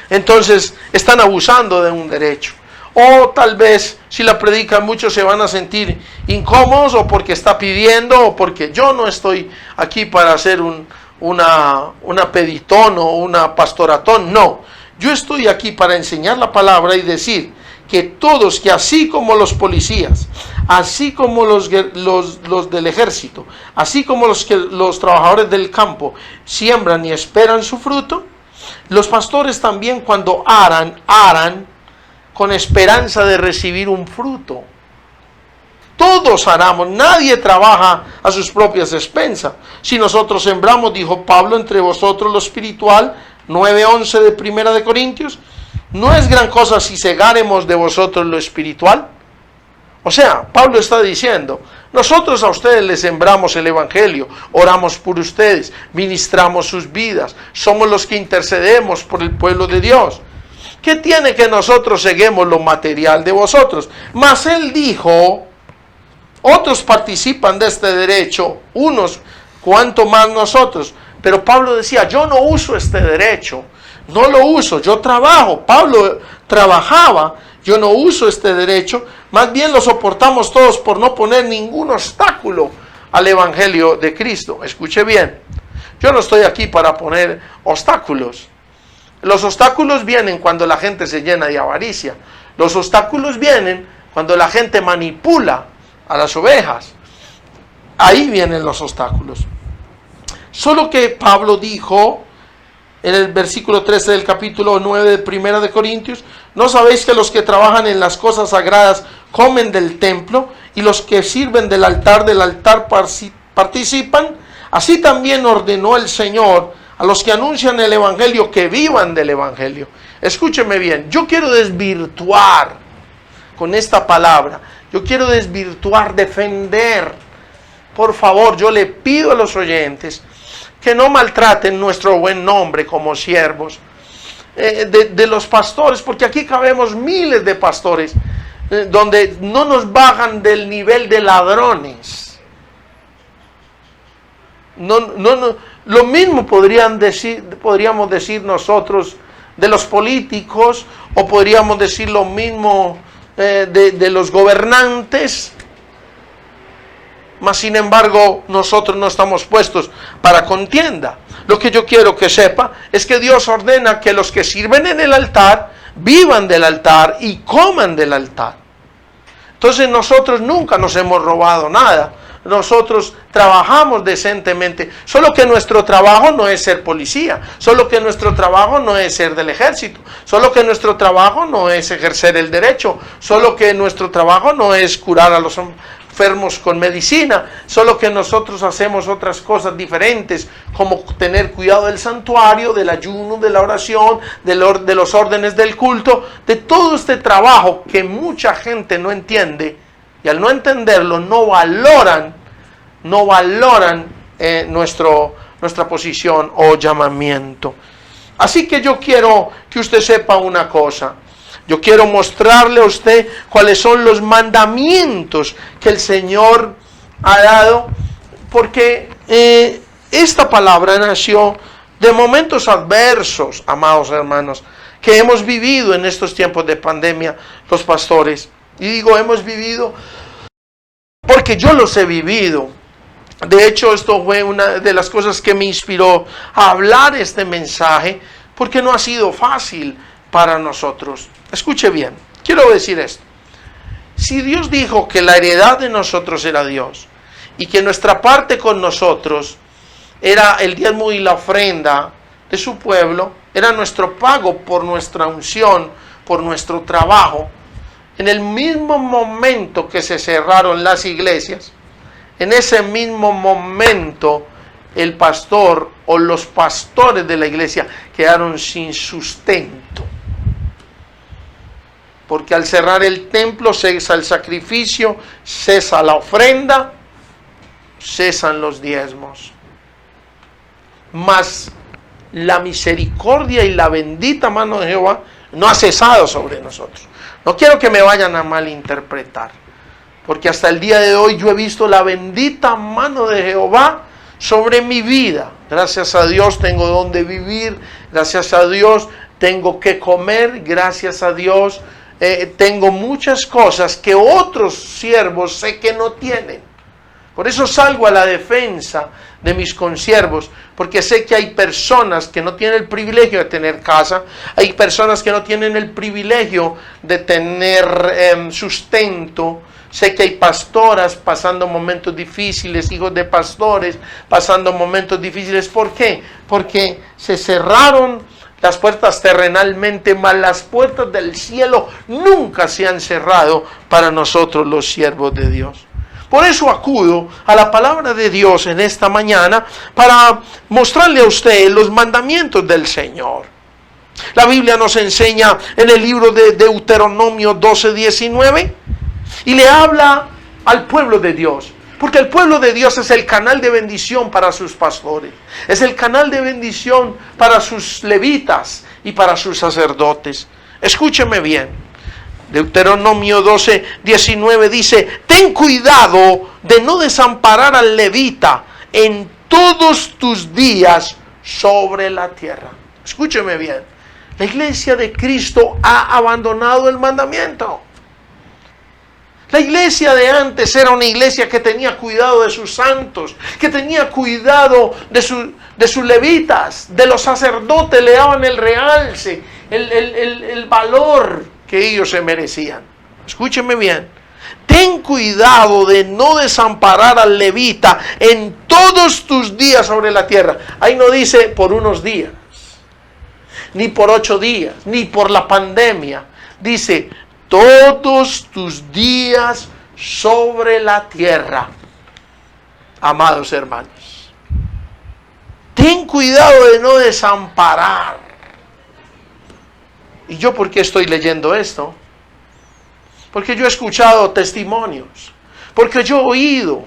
entonces están abusando de un derecho. O tal vez si la predican muchos se van a sentir incómodos, o porque está pidiendo, o porque yo no estoy aquí para hacer una peditón o una pastoratón. No, yo estoy aquí para enseñar la palabra y decir que todos, que así como los policías, así como los del ejército, así como los trabajadores del campo siembran y esperan su fruto, los pastores también cuando aran con esperanza de recibir un fruto. Todos aramos, nadie trabaja a sus propias expensas. Si nosotros sembramos, dijo Pablo, entre vosotros lo espiritual, 9:11 de Primera de Corintios, ¿no es gran cosa si segáremos de vosotros lo espiritual? O sea, Pablo está diciendo, nosotros a ustedes les sembramos el evangelio, oramos por ustedes, ministramos sus vidas, somos los que intercedemos por el pueblo de Dios. ¿Qué tiene que nosotros seguimos lo material de vosotros? Mas él dijo, otros participan de este derecho, unos, cuanto más nosotros. Pero Pablo decía, yo no uso este derecho, no lo uso, yo trabajo. Pablo trabajaba, yo no uso este derecho, más bien lo soportamos todos por no poner ningún obstáculo al evangelio de Cristo. Escuche bien, yo no estoy aquí para poner obstáculos. Los obstáculos vienen cuando la gente se llena de avaricia. Los obstáculos vienen cuando la gente manipula a las ovejas. Ahí vienen los obstáculos. Solo que Pablo dijo en el versículo 13 del capítulo 9 de Primera de Corintios, ¿no sabéis que los que trabajan en las cosas sagradas comen del templo, y los que sirven del altar participan? Así también ordenó el Señor a los que anuncian el evangelio que vivan del evangelio. Escúcheme bien, yo quiero desvirtuar con esta palabra, yo quiero desvirtuar, defender. Por favor, yo le pido a los oyentes que no maltraten nuestro buen nombre como siervos de los pastores, porque aquí cabemos miles de pastores. donde no nos bajan del nivel de ladrones. Lo mismo podríamos decir nosotros de los políticos, o podríamos decir lo mismo de los gobernantes. Mas sin embargo, nosotros no estamos puestos para contienda. Lo que yo quiero que sepa es que Dios ordena que los que sirven en el altar vivan del altar y coman del altar. Entonces nosotros nunca nos hemos robado nada. Nosotros trabajamos decentemente, solo que nuestro trabajo no es ser policía, solo que nuestro trabajo no es ser del ejército, solo que nuestro trabajo no es ejercer el derecho, solo que nuestro trabajo no es curar a los enfermos con medicina, solo que nosotros hacemos otras cosas diferentes, como tener cuidado del santuario, del ayuno, de la oración, de los órdenes del culto, de todo este trabajo que mucha gente no entiende. Y al no entenderlo, no valoran nuestra posición o llamamiento. Así que yo quiero que usted sepa una cosa. Yo quiero mostrarle a usted cuáles son los mandamientos que el Señor ha dado, porque esta palabra nació de momentos adversos, amados hermanos, que hemos vivido en estos tiempos de pandemia los pastores. Y digo hemos vivido porque yo los he vivido. De hecho, esto fue una de las cosas que me inspiró a hablar este mensaje, porque no ha sido fácil para nosotros. Escuche bien, quiero decir esto. Si Dios dijo que la heredad de nosotros era Dios, y que nuestra parte con nosotros era el diezmo y la ofrenda de su pueblo, era nuestro pago por nuestra unción, por nuestro trabajo, en el mismo momento que se cerraron las iglesias, en ese mismo momento el pastor o los pastores de la iglesia quedaron sin sustento. Porque al cerrar el templo cesa el sacrificio, cesa la ofrenda, cesan los diezmos. Mas la misericordia y la bendita mano de Jehová no ha cesado sobre nosotros. No quiero que me vayan a malinterpretar, porque hasta el día de hoy yo he visto la bendita mano de Jehová sobre mi vida. Gracias a Dios tengo donde vivir, gracias a Dios tengo que comer, gracias a Dios tengo muchas cosas que otros siervos sé que no tienen. Por eso salgo a la defensa de mis consiervos, porque sé que hay personas que no tienen el privilegio de tener casa, hay personas que no tienen el privilegio de tener sustento. Sé que hay pastoras pasando momentos difíciles, hijos de pastores pasando momentos difíciles. ¿Por qué? Porque se cerraron las puertas terrenalmente, mas las puertas del cielo nunca se han cerrado para nosotros los siervos de Dios. Por eso acudo a la palabra de Dios en esta mañana para mostrarle a usted los mandamientos del Señor. La Biblia nos enseña en el libro de Deuteronomio 12:19 y le habla al pueblo de Dios. Porque el pueblo de Dios es el canal de bendición para sus pastores. Es el canal de bendición para sus levitas y para sus sacerdotes. Escúcheme bien. Deuteronomio 12:19 dice: ten cuidado de no desamparar al levita en todos tus días sobre la tierra. Escúcheme bien. La iglesia de Cristo ha abandonado el mandamiento. La iglesia de antes era una iglesia que tenía cuidado de sus santos, que tenía cuidado de sus levitas, de los sacerdotes, le daban el realce, el valor que ellos se merecían. Escúcheme bien. Ten cuidado de no desamparar al levita en todos tus días sobre la tierra. Ahí no dice por unos días, ni por 8 días, ni por la pandemia. Dice todos tus días sobre la tierra. Amados hermanos, ten cuidado de no desamparar. ¿Y yo por qué estoy leyendo esto? Porque yo he escuchado testimonios, porque yo he oído.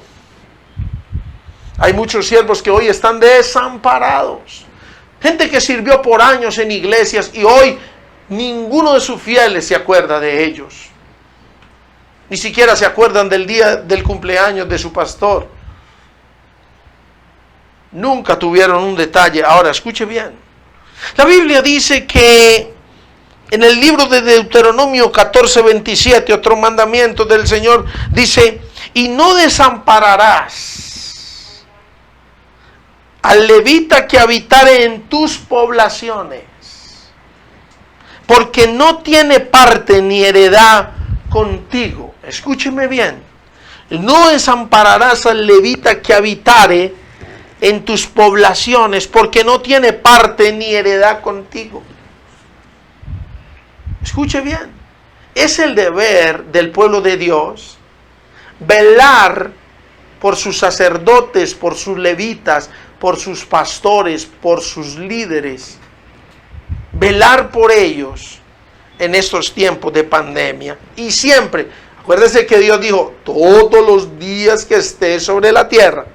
Hay muchos siervos que hoy están desamparados. Gente que sirvió por años en iglesias y hoy ninguno de sus fieles se acuerda de ellos. Ni siquiera se acuerdan del día del cumpleaños de su pastor. Nunca tuvieron un detalle. Ahora, escuche bien. La Biblia dice que en el libro de Deuteronomio 14:27, otro mandamiento del Señor, dice: y no desampararás al levita que habitare en tus poblaciones, porque no tiene parte ni heredad contigo. Escúcheme bien. No desampararás al levita que habitare en tus poblaciones, porque no tiene parte ni heredad contigo. Escuche bien. Es el deber del pueblo de Dios velar por sus sacerdotes, por sus levitas, por sus pastores, por sus líderes. Velar por ellos en estos tiempos de pandemia. Y siempre, acuérdese que Dios dijo: todos los días que esté sobre la tierra.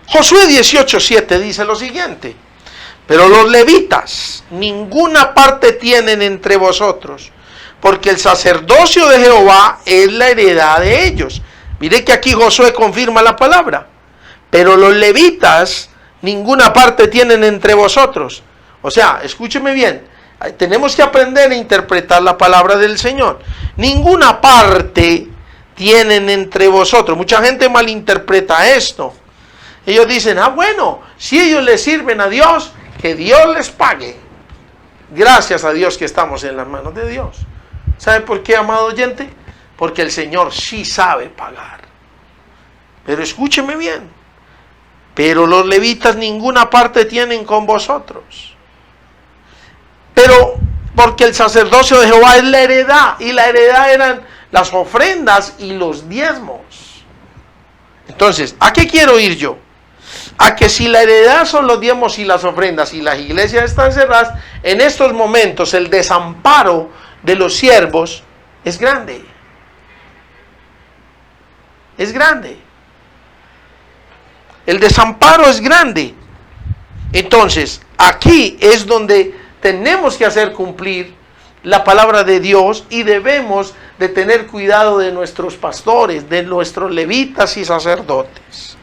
Josué 18:7 dice lo siguiente: pero los levitas ninguna parte tienen entre vosotros, porque el sacerdocio de Jehová es la heredad de ellos. Mire que aquí Josué confirma la palabra. Pero los levitas ninguna parte tienen entre vosotros. O sea, escúcheme bien, tenemos que aprender a interpretar la palabra del Señor. Ninguna parte tienen entre vosotros. Mucha gente malinterpreta esto. Ellos dicen: bueno, si ellos le sirven a Dios, que Dios les pague. Gracias a Dios que estamos en las manos de Dios. ¿Sabe por qué, amado oyente? Porque el Señor sí sabe pagar. Pero escúcheme bien. Pero los levitas ninguna parte tienen con vosotros. Pero porque el sacerdocio de Jehová es la heredad. Y la heredad eran las ofrendas y los diezmos. Entonces, ¿a qué quiero ir yo? A que si la heredad son los diezmos y las ofrendas y las iglesias están cerradas, en estos momentos el desamparo de los siervos es grande. Es grande. El desamparo es grande. Entonces, aquí es donde tenemos que hacer cumplir la palabra de Dios y debemos de tener cuidado de nuestros pastores, de nuestros levitas y sacerdotes.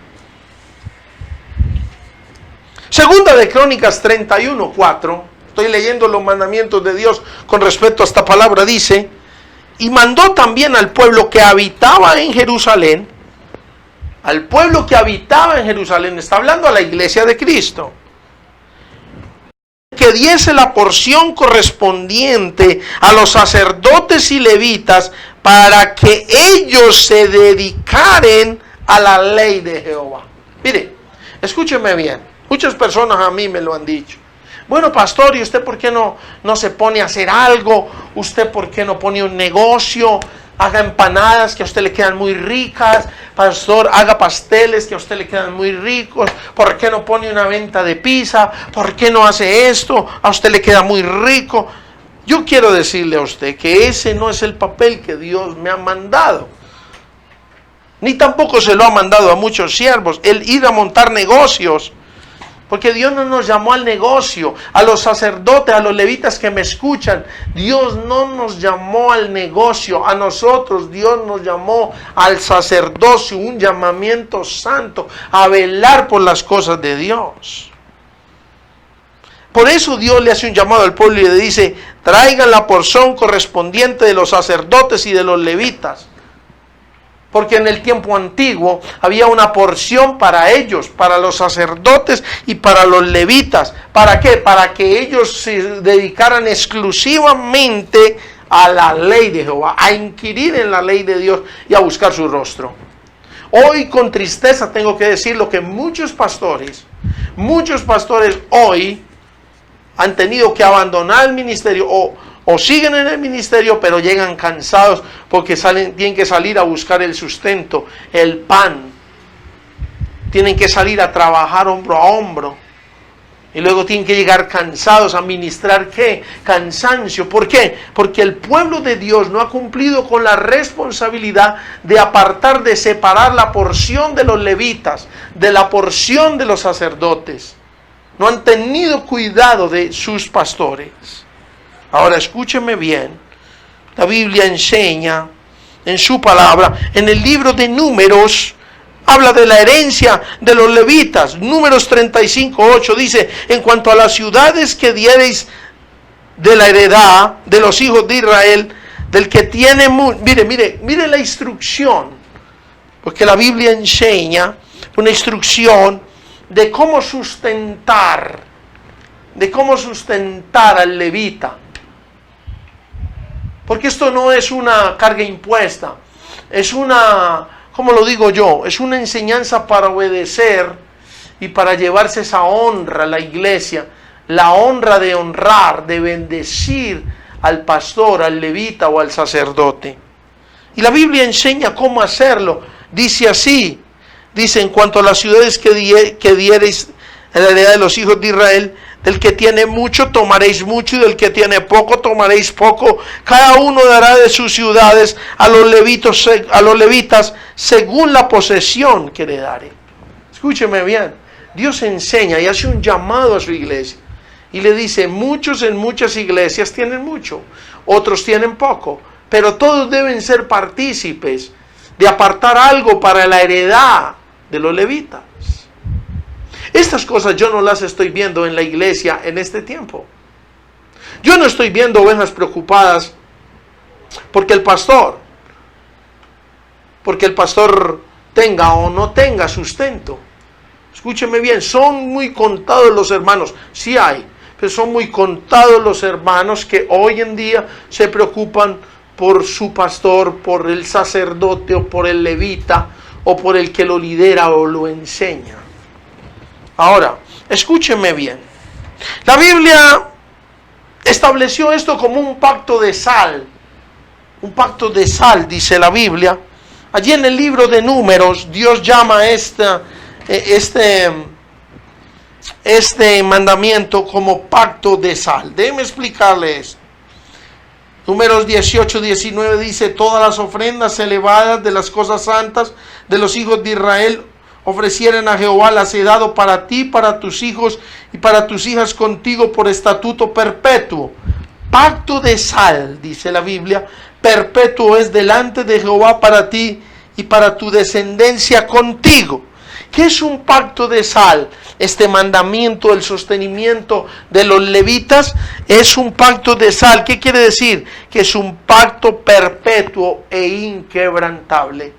Segunda de Crónicas 31:4, estoy leyendo los mandamientos de Dios con respecto a esta palabra, dice: y mandó también al pueblo que habitaba en Jerusalén, al pueblo que habitaba en Jerusalén, está hablando a la iglesia de Cristo, que diese la porción correspondiente a los sacerdotes y levitas para que ellos se dedicaren a la ley de Jehová. Mire, escúcheme bien, muchas personas a mí me lo han dicho: bueno, pastor, ¿y usted por qué no se pone a hacer algo? ¿Usted por qué no pone un negocio? Haga empanadas que a usted le quedan muy ricas. Pastor, haga pasteles que a usted le quedan muy ricos. ¿Por qué no pone una venta de pizza? ¿Por qué no hace esto? A usted le queda muy rico. Yo quiero decirle a usted que ese no es el papel que Dios me ha mandado. Ni tampoco se lo ha mandado a muchos siervos, el ir a montar negocios. Porque Dios no nos llamó al negocio. A los sacerdotes, a los levitas que me escuchan, Dios no nos llamó al negocio. A nosotros Dios nos llamó al sacerdocio, un llamamiento santo, a velar por las cosas de Dios. Por eso Dios le hace un llamado al pueblo y le dice: traigan la porción correspondiente de los sacerdotes y de los levitas. Porque en el tiempo antiguo había una porción para ellos, para los sacerdotes y para los levitas. ¿Para qué? Para que ellos se dedicaran exclusivamente a la ley de Jehová, a inquirir en la ley de Dios y a buscar su rostro. Hoy con tristeza tengo que decirlo que muchos pastores hoy han tenido que abandonar el ministerio o siguen en el ministerio, pero llegan cansados porque tienen que salir a buscar el sustento, el pan. Tienen que salir a trabajar hombro a hombro. Y luego tienen que llegar cansados a ministrar, ¿qué? Cansancio. ¿Por qué? Porque el pueblo de Dios no ha cumplido con la responsabilidad de apartar, de separar la porción de los levitas, de la porción de los sacerdotes. no han tenido cuidado de sus pastores. Ahora escúcheme bien, la Biblia enseña en su palabra, en el libro de Números, habla de la herencia de los levitas. Números 35:8 dice: en cuanto a las ciudades que diereis de la heredad de los hijos de Israel, del que tiene mire la instrucción, porque la Biblia enseña una instrucción de cómo sustentar al levita. Porque esto no es una carga impuesta, es una, ¿cómo lo digo yo? Es una enseñanza para obedecer y para llevarse esa honra a la iglesia, la honra de honrar, de bendecir al pastor, al levita o al sacerdote. Y la Biblia enseña cómo hacerlo. Dice así, dice: en cuanto a las ciudades que diereis en la heredad de los hijos de Israel, del que tiene mucho tomaréis mucho, y del que tiene poco tomaréis poco. Cada uno dará de sus ciudades a los levitas según la posesión que le daré. Escúcheme bien, Dios enseña y hace un llamado a su iglesia. Y le dice: muchos en muchas iglesias tienen mucho, otros tienen poco, pero todos deben ser partícipes de apartar algo para la heredad de los levitas. Estas cosas yo no las estoy viendo en la iglesia en este tiempo. Yo no estoy viendo ovejas preocupadas porque el pastor tenga o no tenga sustento. Escúcheme bien, son muy contados los hermanos, sí hay, pero son muy contados los hermanos que hoy en día se preocupan por su pastor, por el sacerdote o por el levita o por el que lo lidera o lo enseña. Ahora, escúcheme bien. La Biblia estableció esto como un pacto de sal. Un pacto de sal, dice la Biblia. Allí en el libro de Números, Dios llama este mandamiento como pacto de sal. Déjeme explicarle esto. Números 18-19 dice: todas las ofrendas elevadas de las cosas santas de los hijos de Israel ofrecieren a Jehová, las he dado para ti, para tus hijos y para tus hijas contigo por estatuto perpetuo. Pacto de sal, dice la Biblia, perpetuo es delante de Jehová para ti y para tu descendencia contigo. ¿Qué es un pacto de sal? Este mandamiento, el sostenimiento de los levitas, es un pacto de sal. ¿Qué quiere decir? Que es un pacto perpetuo e inquebrantable.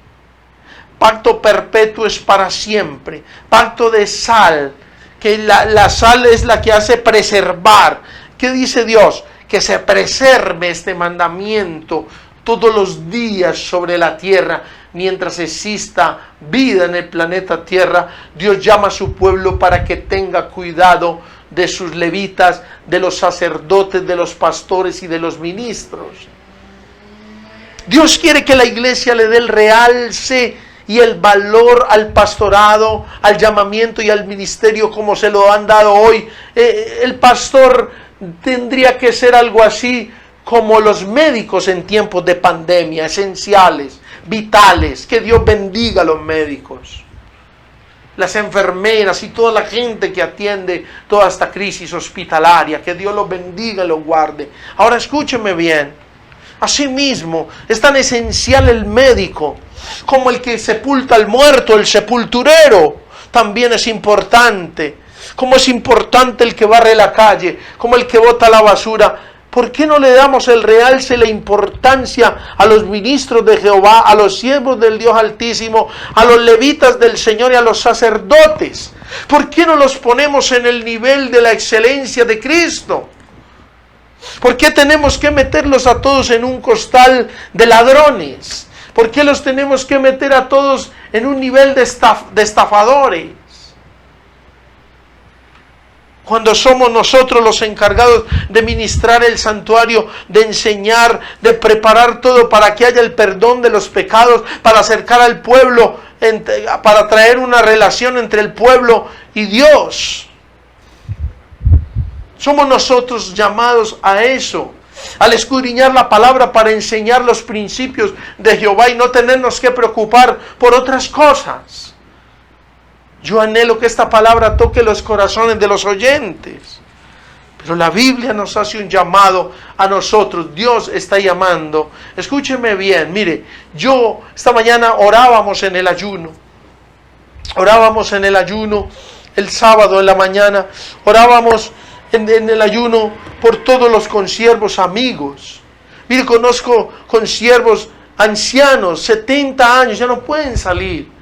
Pacto perpetuo es para siempre. Pacto de sal, que la sal es la que hace preservar. ¿Qué dice Dios? Que se preserve este mandamiento todos los días sobre la tierra. Mientras exista vida en el planeta Tierra, Dios llama a su pueblo para que tenga cuidado de sus levitas, de los sacerdotes, de los pastores y de los ministros. Dios quiere que la iglesia le dé el realce y el valor al pastorado, al llamamiento y al ministerio como se lo han dado hoy. El pastor tendría que ser algo así como los médicos en tiempos de pandemia, esenciales, vitales. Que Dios bendiga a los médicos, las enfermeras y toda la gente que atiende toda esta crisis hospitalaria. Que Dios los bendiga y los guarde. Ahora escúcheme bien. Asimismo, es tan esencial el médico como el que sepulta al muerto, el sepulturero. También es importante. Como es importante el que barre la calle, como el que bota la basura. ¿Por qué no le damos el realce, la importancia a los ministros de Jehová, a los siervos del Dios Altísimo, a los levitas del Señor y a los sacerdotes? ¿Por qué no los ponemos en el nivel de la excelencia de Cristo? ¿Por qué tenemos que meterlos a todos en un costal de ladrones? ¿Por qué los tenemos que meter a todos en un nivel de estafadores? Cuando somos nosotros los encargados de ministrar el santuario, de enseñar, de preparar todo para que haya el perdón de los pecados, para acercar al pueblo, para traer una relación entre el pueblo y Dios. Somos nosotros llamados a eso, al escudriñar la palabra para enseñar los principios de Jehová y no tenernos que preocupar por otras cosas. Yo anhelo que esta palabra toque los corazones de los oyentes. Pero la Biblia nos hace un llamado a nosotros. Dios está llamando. Escúcheme bien, mire, yo esta mañana orábamos en el ayuno. Orábamos en el ayuno el sábado en la mañana. Orábamos en el ayuno por todos los consiervos amigos. Mire, conozco consiervos ancianos, 70 años, ya no pueden salir.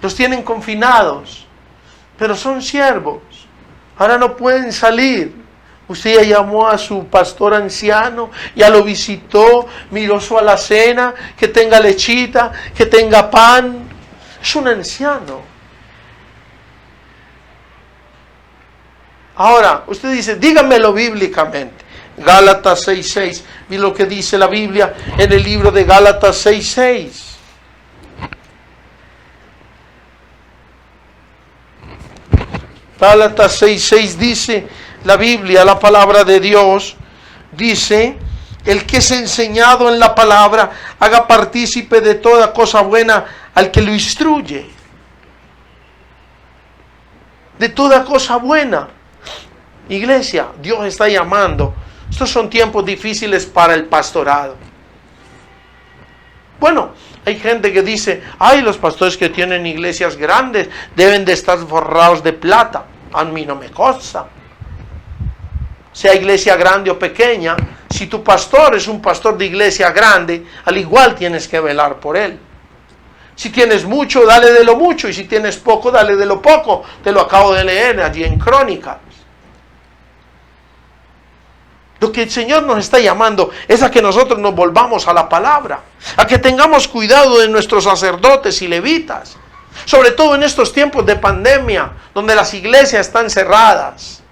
Los tienen confinados, pero son siervos. Ahora no pueden salir. Usted ya llamó a su pastor anciano, ya lo visitó, miró su alacena, que tenga lechita, que tenga pan. Es un anciano. Ahora, usted dice, dígamelo bíblicamente. Gálatas 6:6. Mire lo que dice la Biblia en el libro de Gálatas 6:6. Gálatas 6:6 dice la Biblia, la palabra de Dios, dice, el que es enseñado en la palabra, haga partícipe de toda cosa buena al que lo instruye. De toda cosa buena. Iglesia, Dios está llamando. Estos son tiempos difíciles para el pastorado. Bueno, hay gente que dice, ay, los pastores que tienen iglesias grandes deben de estar forrados de plata. A mí no me consta. Sea iglesia grande o pequeña, si tu pastor es un pastor de iglesia grande, al igual tienes que velar por él. Si tienes mucho, dale de lo mucho, y si tienes poco, dale de lo poco. Te lo acabo de leer allí en Crónicas. Lo que el Señor nos está llamando es a que nosotros nos volvamos a la palabra, a que tengamos cuidado de nuestros sacerdotes y levitas, sobre todo en estos tiempos de pandemia, donde las iglesias están cerradas.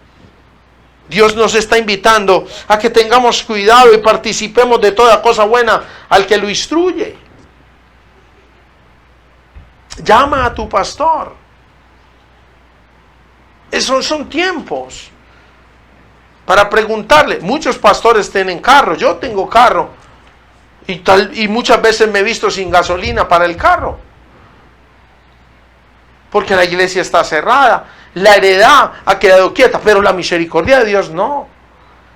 Dios nos está invitando a que tengamos cuidado y participemos de toda cosa buena al que lo instruye. Llama a tu pastor. Esos son tiempos para preguntarle. Muchos pastores tienen carro, yo tengo carro y muchas veces me he visto sin gasolina para el carro, porque la iglesia está cerrada. La heredad ha quedado quieta, pero la misericordia de Dios no.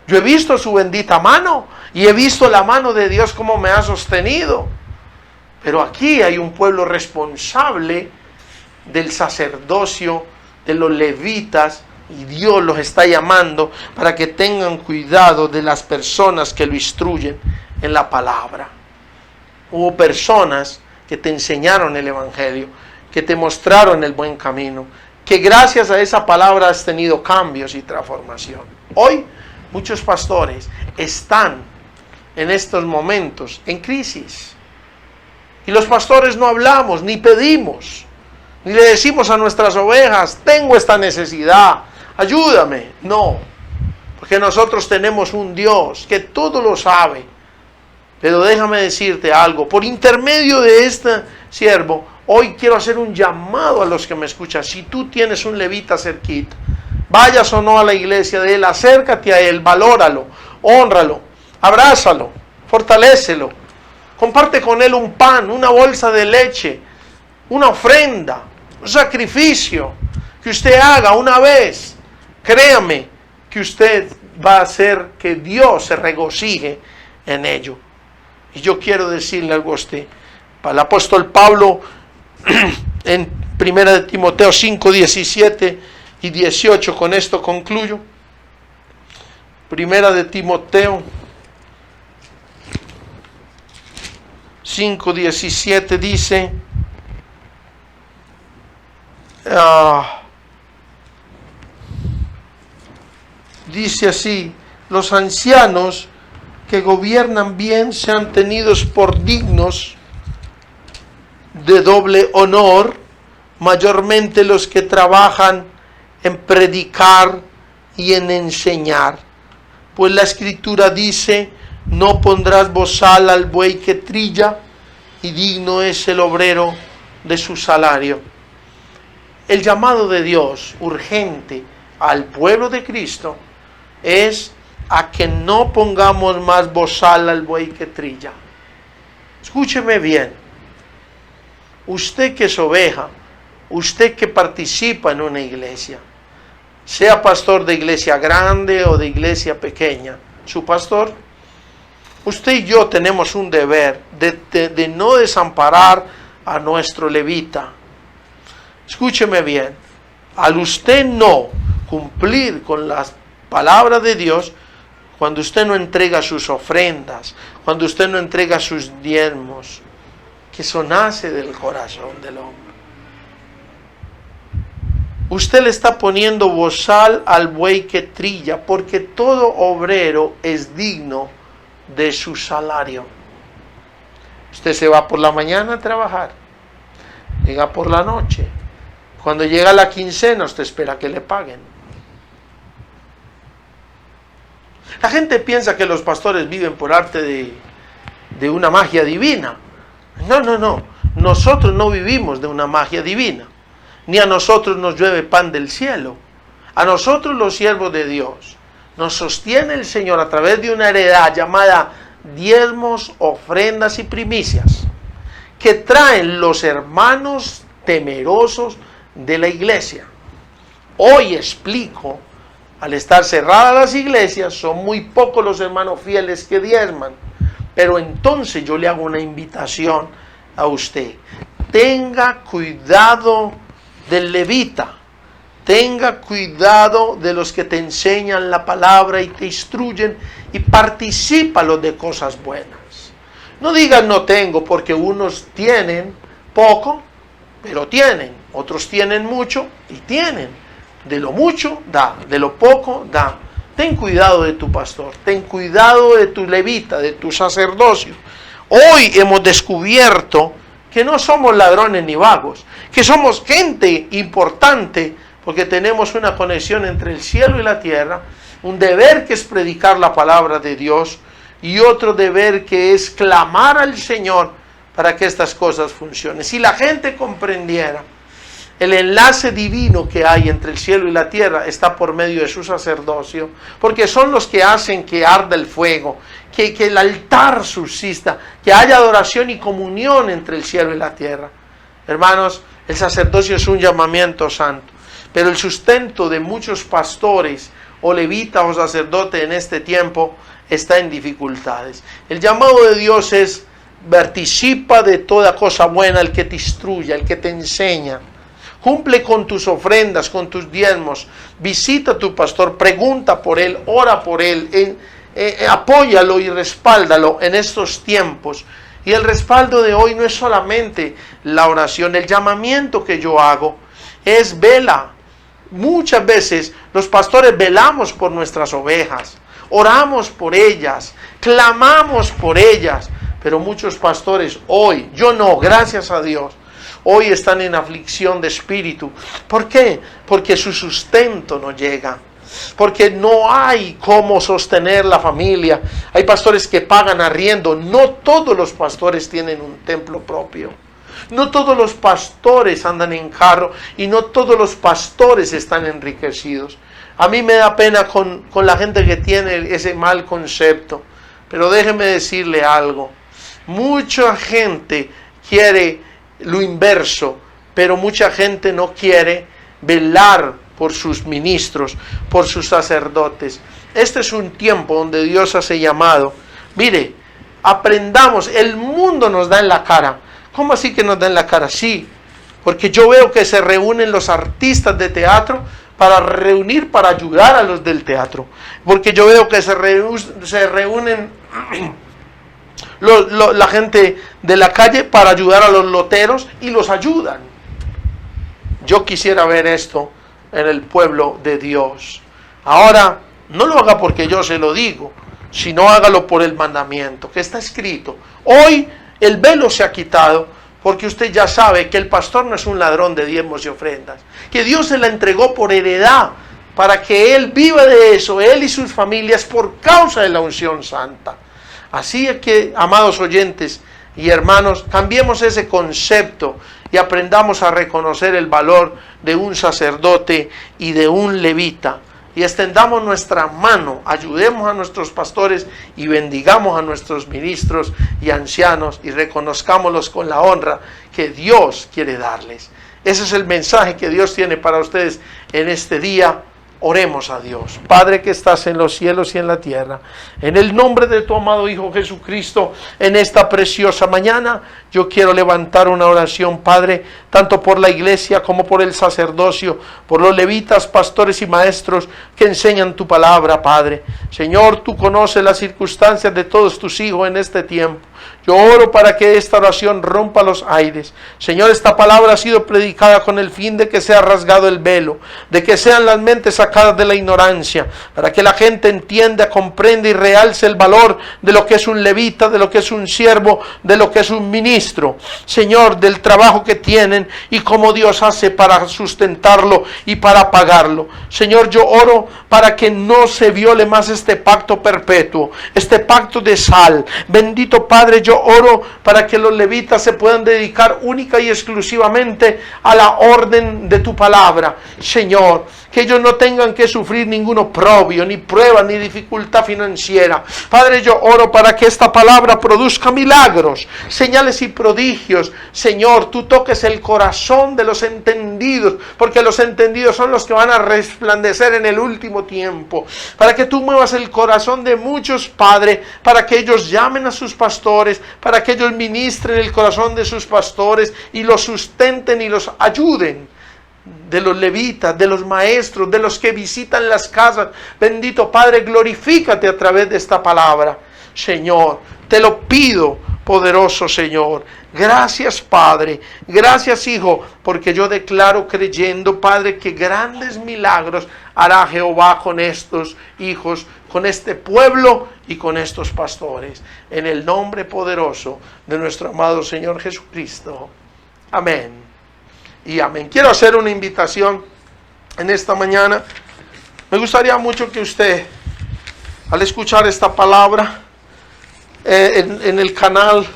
Yo he visto su bendita mano y he visto la mano de Dios como me ha sostenido. Pero aquí hay un pueblo responsable del sacerdocio, de los levitas, y Dios los está llamando para que tengan cuidado de las personas que lo instruyen en la palabra. Hubo personas que te enseñaron el evangelio, que te mostraron el buen camino, que gracias a esa palabra has tenido cambios y transformación. Hoy muchos pastores están en estos momentos en crisis. Y los pastores no hablamos, ni pedimos, ni le decimos a nuestras ovejas, tengo esta necesidad, ayúdame. No, porque nosotros tenemos un Dios que todo lo sabe. Pero déjame decirte algo, por intermedio de este siervo, hoy quiero hacer un llamado a los que me escuchan. Si tú tienes un levita cerquita, vayas o no a la iglesia de él, acércate a él, valóralo, hónralo, abrázalo, fortalécelo, comparte con él un pan, una bolsa de leche, una ofrenda, un sacrificio que usted haga una vez. Créame que usted va a hacer que Dios se regocije en ello. Y yo quiero decirle algo a usted. Para el apóstol Pablo, en 1 de Timoteo 5, 17 y 18, con esto concluyo. 1 de Timoteo 5, 17 dice, dice así, los ancianos que gobiernan bien sean tenidos por dignos de doble honor, mayormente los que trabajan en predicar y en enseñar. Pues la Escritura dice, no pondrás bozal al buey que trilla, y digno es el obrero de su salario. El llamado de Dios urgente al pueblo de Cristo es a que no pongamos más bozal al buey que trilla. Escúcheme bien. Usted que es oveja, usted que participa en una iglesia, sea pastor de iglesia grande o de iglesia pequeña, su pastor, usted y yo tenemos un deber de no desamparar a nuestro levita. Escúcheme bien, al usted no cumplir con las palabras de Dios, cuando usted no entrega sus ofrendas, cuando usted no entrega sus diezmos, que eso nace del corazón del hombre. Usted le está poniendo bozal al buey que trilla, porque todo obrero es digno de su salario. Usted se va por la mañana a trabajar, llega por la noche. Cuando llega la quincena, usted espera que le paguen. La gente piensa que los pastores viven por arte de una magia divina. No. Nosotros no vivimos de una magia divina. Ni a nosotros nos llueve pan del cielo. A nosotros, los siervos de Dios, nos sostiene el Señor a través de una heredad llamada diezmos, ofrendas y primicias, que traen los hermanos temerosos de la iglesia. Hoy explico, al estar cerradas las iglesias, son muy pocos los hermanos fieles que diezman. Pero entonces yo le hago una invitación a usted. Tenga cuidado del levita. Tenga cuidado de los que te enseñan la palabra y te instruyen, y particípalo de cosas buenas. No digan no tengo, porque unos tienen poco, pero tienen. Otros tienen mucho y tienen. De lo mucho da, de lo poco da. Ten cuidado de tu pastor, ten cuidado de tu levita, de tu sacerdocio. Hoy hemos descubierto que no somos ladrones ni vagos, que somos gente importante, porque tenemos una conexión entre el cielo y la tierra, un deber que es predicar la palabra de Dios, y otro deber que es clamar al Señor para que estas cosas funcionen. Si la gente comprendiera el enlace divino que hay entre el cielo y la tierra, está por medio de su sacerdocio, porque son los que hacen que arda el fuego, que el altar subsista, que haya adoración y comunión entre el cielo y la tierra. Hermanos, el sacerdocio es un llamamiento santo, pero el sustento de muchos pastores o levitas o sacerdotes en este tiempo está en dificultades. El llamado de Dios es: participa de toda cosa buena, el que te instruya, el que te enseña. Cumple con tus ofrendas, con tus diezmos. Visita a tu pastor, pregunta por él, ora por él, apóyalo y respáldalo en estos tiempos. Y el respaldo de hoy no es solamente la oración, el llamamiento que yo hago es vela. Muchas veces los pastores velamos por nuestras ovejas, oramos por ellas, clamamos por ellas, pero muchos pastores hoy, yo no, gracias a Dios, hoy están en aflicción de espíritu. ¿Por qué? Porque su sustento no llega. Porque no hay cómo sostener la familia. Hay pastores que pagan arriendo. No todos los pastores tienen un templo propio. No todos los pastores andan en carro. Y no todos los pastores están enriquecidos. A mí me da pena con la gente que tiene ese mal concepto. Pero déjeme decirle algo. Mucha gente quiere lo inverso, pero mucha gente no quiere velar por sus ministros, por sus sacerdotes. Este es un tiempo donde Dios hace llamado. Mire, aprendamos, el mundo nos da en la cara. ¿Cómo así que nos da en la cara? Sí, porque yo veo que se reúnen los artistas de teatro para ayudar a los del teatro. Porque yo veo que se reúnen la gente de la calle para ayudar a los loteros, y los ayudan. Yo quisiera ver esto en el pueblo de Dios. Ahora, no lo haga porque yo se lo digo, sino hágalo por el mandamiento que está escrito. Hoy el velo se ha quitado, porque usted ya sabe que el pastor no es un ladrón de diezmos y ofrendas, que Dios se la entregó por heredad, para que él viva de eso, él y sus familias, por causa de la unción santa. Así es que, amados oyentes y hermanos, cambiemos ese concepto y aprendamos a reconocer el valor de un sacerdote y de un levita. Y extendamos nuestra mano, ayudemos a nuestros pastores y bendigamos a nuestros ministros y ancianos, y reconozcámoslos con la honra que Dios quiere darles. Ese es el mensaje que Dios tiene para ustedes en este día. Oremos a Dios. Padre que estás en los cielos y en la tierra, en el nombre de tu amado Hijo Jesucristo, en esta preciosa mañana, yo quiero levantar una oración, Padre, tanto por la iglesia como por el sacerdocio, por los levitas, pastores y maestros que enseñan tu palabra, Padre. Señor, tú conoces las circunstancias de todos tus hijos en este tiempo. Yo oro para que esta oración rompa los aires. Señor, esta palabra ha sido predicada con el fin de que sea rasgado el velo, de que sean las mentes sacadas de la ignorancia, para que la gente entienda, comprenda y realce el valor de lo que es un levita, de lo que es un siervo, de lo que es un ministro. Señor, del trabajo que tienen y cómo Dios hace para sustentarlo y para pagarlo. Señor, yo oro para que no se viole más este pacto perpetuo, este pacto de sal. Bendito Padre, yo oro para que los levitas se puedan dedicar única y exclusivamente a la orden de tu palabra. Señor, que ellos no tengan que sufrir ningún oprobio, ni prueba, ni dificultad financiera. Padre, yo oro para que esta palabra produzca milagros, señales y prodigios. Señor, tú toques el corazón de los entendidos, porque los entendidos son los que van a resplandecer en el último tiempo. Para que tú muevas el corazón de muchos, Padre, para que ellos llamen a sus pastores, para que ellos ministren el corazón de sus pastores y los sustenten y los ayuden. De los levitas, de los maestros, de los que visitan las casas. Bendito Padre, glorifícate a través de esta palabra. Señor, te lo pido, poderoso Señor. Gracias, Padre. Gracias, Hijo, porque yo declaro creyendo, Padre, que grandes milagros hará Jehová con estos hijos, con este pueblo y con estos pastores. En el nombre poderoso de nuestro amado Señor Jesucristo. Amén. Y amén. Quiero hacer una invitación en esta mañana. Me gustaría mucho que usted, al escuchar esta palabra, en el canal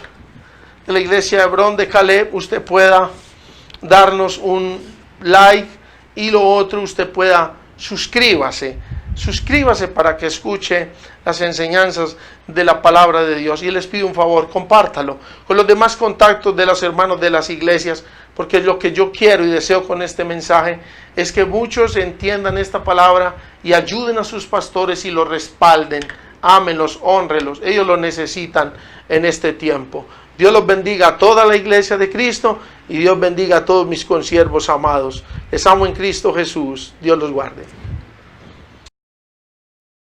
de la iglesia de Hebrón de Caleb, usted pueda darnos un like, y lo otro, usted pueda suscríbase para que escuche las enseñanzas de la palabra de Dios. Y les pido un favor, compártalo con los demás contactos de los hermanos de las iglesias, porque lo que yo quiero y deseo con este mensaje es que muchos entiendan esta palabra y ayuden a sus pastores y los respalden, ámenlos, honrenlos. Ellos lo necesitan en este tiempo. Dios los bendiga a toda la iglesia de Cristo y Dios bendiga a todos mis consiervos amados. Les amo en Cristo Jesús. Dios los guarde.